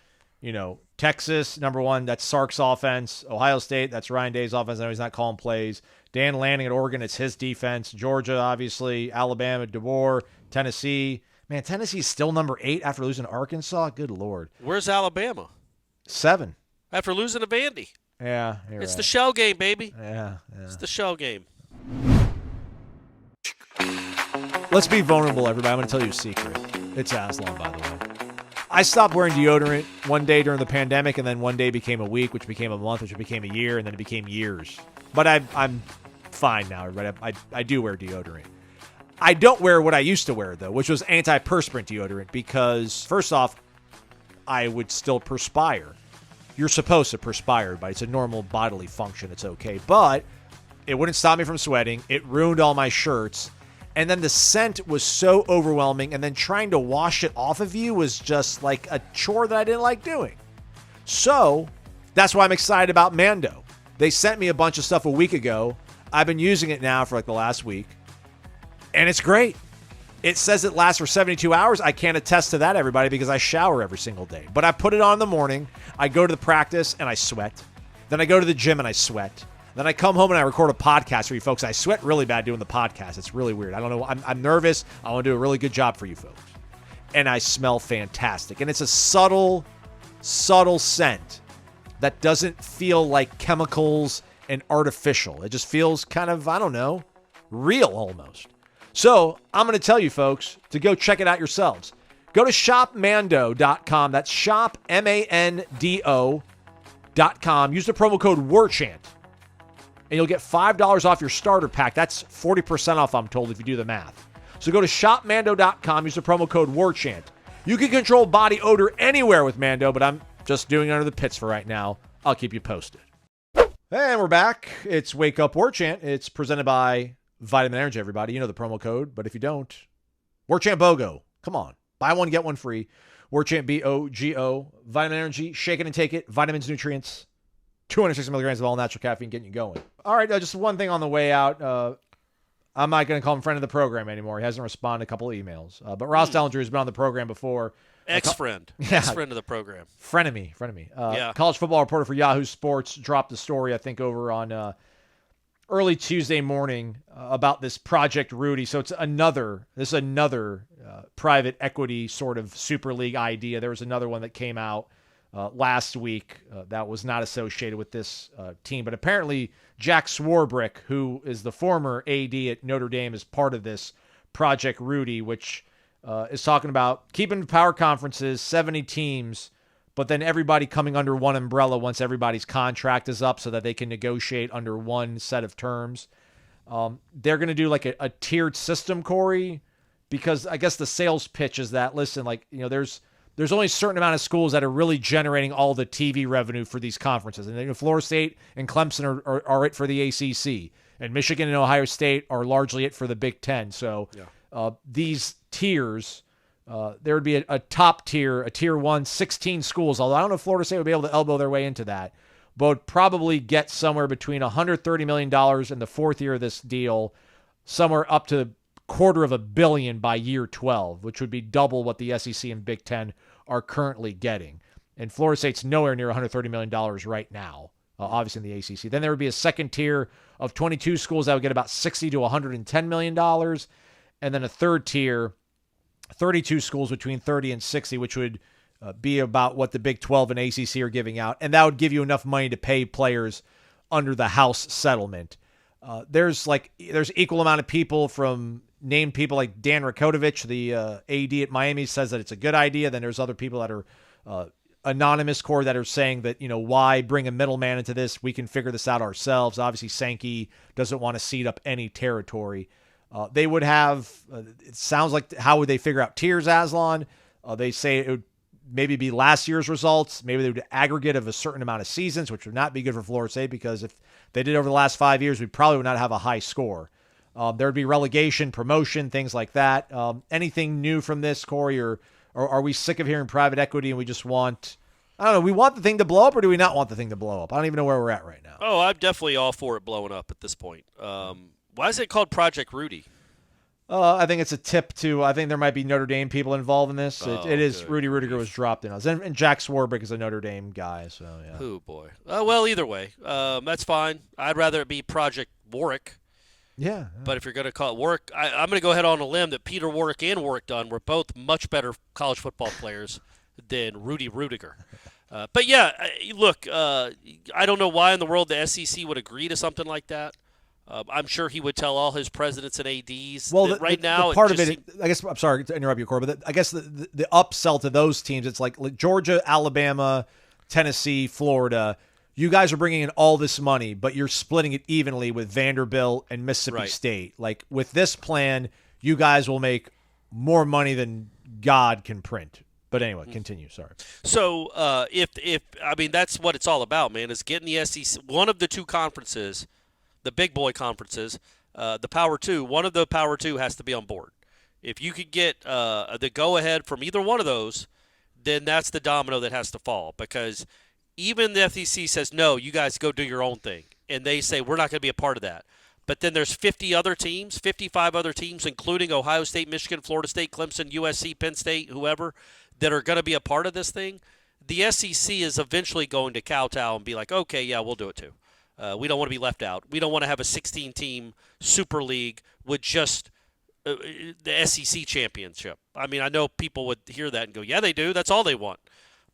Texas, number 1, that's Sark's offense. Ohio State, that's Ryan Day's offense. I know he's not calling plays. Dan Lanning at Oregon, it's his defense. Georgia, obviously. Alabama, DeBoer. Tennessee. Man, Tennessee's still number 8 after losing to Arkansas. Good Lord. Where's Alabama? 7. After losing to Vandy. Yeah, it's the shell game, baby. Yeah. It's the shell game. Let's be vulnerable, everybody. I'm going to tell you a secret. It's Aslan, by the way. I stopped wearing deodorant one day during the pandemic, and then one day became a week, which became a month, which became a year, and then it became years. But I'm fine now, everybody. I do wear deodorant. I don't wear what I used to wear, though, which was antiperspirant deodorant, because, first off, I would still perspire. You're supposed to perspire, but it's a normal bodily function. It's okay. But it wouldn't stop me from sweating. It ruined all my shirts. And then the scent was so overwhelming, and then trying to wash it off of you was just like a chore that I didn't like doing. So that's why I'm excited about Mando. They sent me a bunch of stuff a week ago. I've been using it now for like the last week, and it's great. It says it lasts for 72 hours. I can't attest to that, everybody, because I shower every single day. But I put it on in the morning. I go to the practice, and I sweat. Then I go to the gym, and I sweat. Then I come home and I record a podcast for you folks. I sweat really bad doing the podcast. It's really weird. I don't know. I'm nervous. I want to do a really good job for you folks. And I smell fantastic. And it's a subtle scent that doesn't feel like chemicals and artificial. It just feels kind of, I don't know, real almost. So I'm going to tell you folks to go check it out yourselves. Go to shopmando.com. That's shopmando.com. Use the promo code WARCHANT. And you'll get $5 off your starter pack. That's 40% off, I'm told, if you do the math. So go to shopmando.com. Use the promo code WARCHANT. You can control body odor anywhere with Mando, but I'm just doing it under the pits for right now. I'll keep you posted. And we're back. It's Wake Up Warchant. It's presented by Vitamin Energy, everybody. You know the promo code, but if you don't, Warchant BOGO. Come on. Buy one, get one free. Warchant BOGO. Vitamin Energy. Shake it and take it. Vitamins, nutrients. 260 milligrams of all natural caffeine getting you going. All right, just one thing on the way out. I'm not going to call him friend of the program anymore. He hasn't responded to a couple of emails. But Ross Dellinger has been on the program before. Ex-friend. Ex-friend of the program. Frenemy. Yeah. College football reporter for Yahoo Sports dropped the story, I think, over on early Tuesday morning about this Project Rudy. So it's another private equity sort of Super League idea. There was another one that came out last week that was not associated with this team. But apparently Jack Swarbrick, who is the former AD at Notre Dame, is part of this Project Rudy, which is talking about keeping power conferences, 70 teams, but then everybody coming under one umbrella once everybody's contract is up so that they can negotiate under one set of terms. They're going to do like a tiered system, Corey, because I guess the sales pitch is that, listen, like, there's only a certain amount of schools that are really generating all the TV revenue for these conferences. And Florida State and Clemson are it for the ACC. And Michigan and Ohio State are largely it for the Big Ten. So these tiers, there would be a top tier, a tier 1, 16 schools. Although I don't know if Florida State would be able to elbow their way into that. But would probably get somewhere between $130 million in the fourth year of this deal, somewhere up to $250 million by year 12, which would be double what the SEC and Big Ten are currently getting. And Florida State's nowhere near $130 million right now, obviously in the ACC. Then there would be a second tier of 22 schools that would get about $60 to $110 million. And then a third tier, 32 schools between 30 and 60, which would be about what the Big 12 and ACC are giving out. And that would give you enough money to pay players under the House settlement. There's equal amount of people from named people like Dan Rakotovich, the AD at Miami, says that it's a good idea. Then there's other people that are anonymous core that are saying that, why bring a middleman into this? We can figure this out ourselves. Obviously, Sankey doesn't want to cede up any territory. They would have, it sounds like, how would they figure out tiers, Aslan? They say it would maybe be last year's results. Maybe they would aggregate of a certain amount of seasons, which would not be good for Florida State, because if they did over the last 5 years, we probably would not have a high score. There would be relegation, promotion, things like that. Anything new from this, Corey, or are we sick of hearing private equity and we just want, I don't know, we want the thing to blow up, or do we not want the thing to blow up? I don't even know where we're at right now. Oh, I'm definitely all for it blowing up at this point. Why is it called Project Rudy? I think it's a tip to, I think there might be Notre Dame people involved in this. It is, good. Rudy Rudiger was dropped in. And Jack Swarbrick is a Notre Dame guy, so yeah. Oh, boy. Well, either way, that's fine. I'd rather it be Project Warwick. Yeah. But if you're going to call it Warwick, I'm going to go ahead on a limb that Peter Warwick and Warwick Dunn were both much better college football players than Rudy Rudiger. But yeah, look, I don't know why in the world the SEC would agree to something like that. I'm sure he would tell all his presidents and ADs. Well, right now, part of it, I guess, I'm sorry to interrupt you, Corey, but I guess the upsell to those teams, it's like Georgia, Alabama, Tennessee, Florida. You guys are bringing in all this money, but you're splitting it evenly with Vanderbilt and Mississippi State. Like, with this plan, you guys will make more money than God can print. But anyway, continue. Sorry. So, if I mean, that's what it's all about, man, is getting the SEC, one of the two conferences, the big boy conferences, the Power Two, one of the Power Two has to be on board. If you could get the go-ahead from either one of those, then that's the domino that has to fall, because even the FEC says, no, you guys go do your own thing, and they say, we're not going to be a part of that. But then there's 55 other teams, including Ohio State, Michigan, Florida State, Clemson, USC, Penn State, whoever, that are going to be a part of this thing. The SEC is eventually going to kowtow and be like, okay, yeah, we'll do it too. We don't want to be left out. We don't want to have a 16-team Super League with just the SEC championship. I mean, I know people would hear that and go, yeah, they do. That's all they want.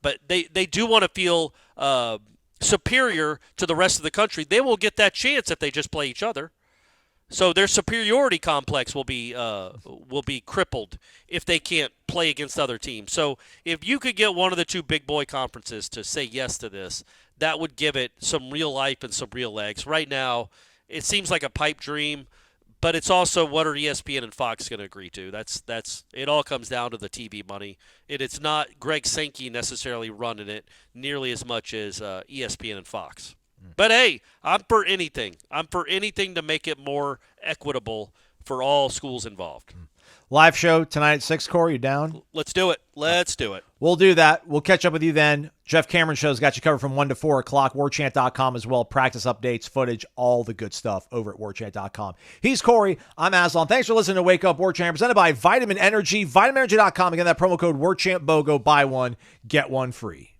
But they do want to feel superior to the rest of the country. They will get that chance if they just play each other. So their superiority complex will be crippled if they can't play against other teams. So if you could get one of the two big boy conferences to say yes to this, that would give it some real life and some real legs. Right now, it seems like a pipe dream, but it's also, what are ESPN and Fox going to agree to? That's it. All comes down to the TV money. It's not Greg Sankey necessarily running it nearly as much as ESPN and Fox. But hey, I'm for anything. I'm for anything to make it more equitable for all schools involved. Live show tonight at 6, Corey. You down? Let's do it. Let's do it. We'll do that. We'll catch up with you then. Jeff Cameron Show's got you covered from 1 to 4 o'clock. Warchant.com as well. Practice updates, footage, all the good stuff over at Warchant.com. He's Corey. I'm Aslan. Thanks for listening to Wake Up Warchant, presented by Vitamin Energy. VitaminEnergy.com. Again, that promo code WarchantBOGO. Buy one, get one free.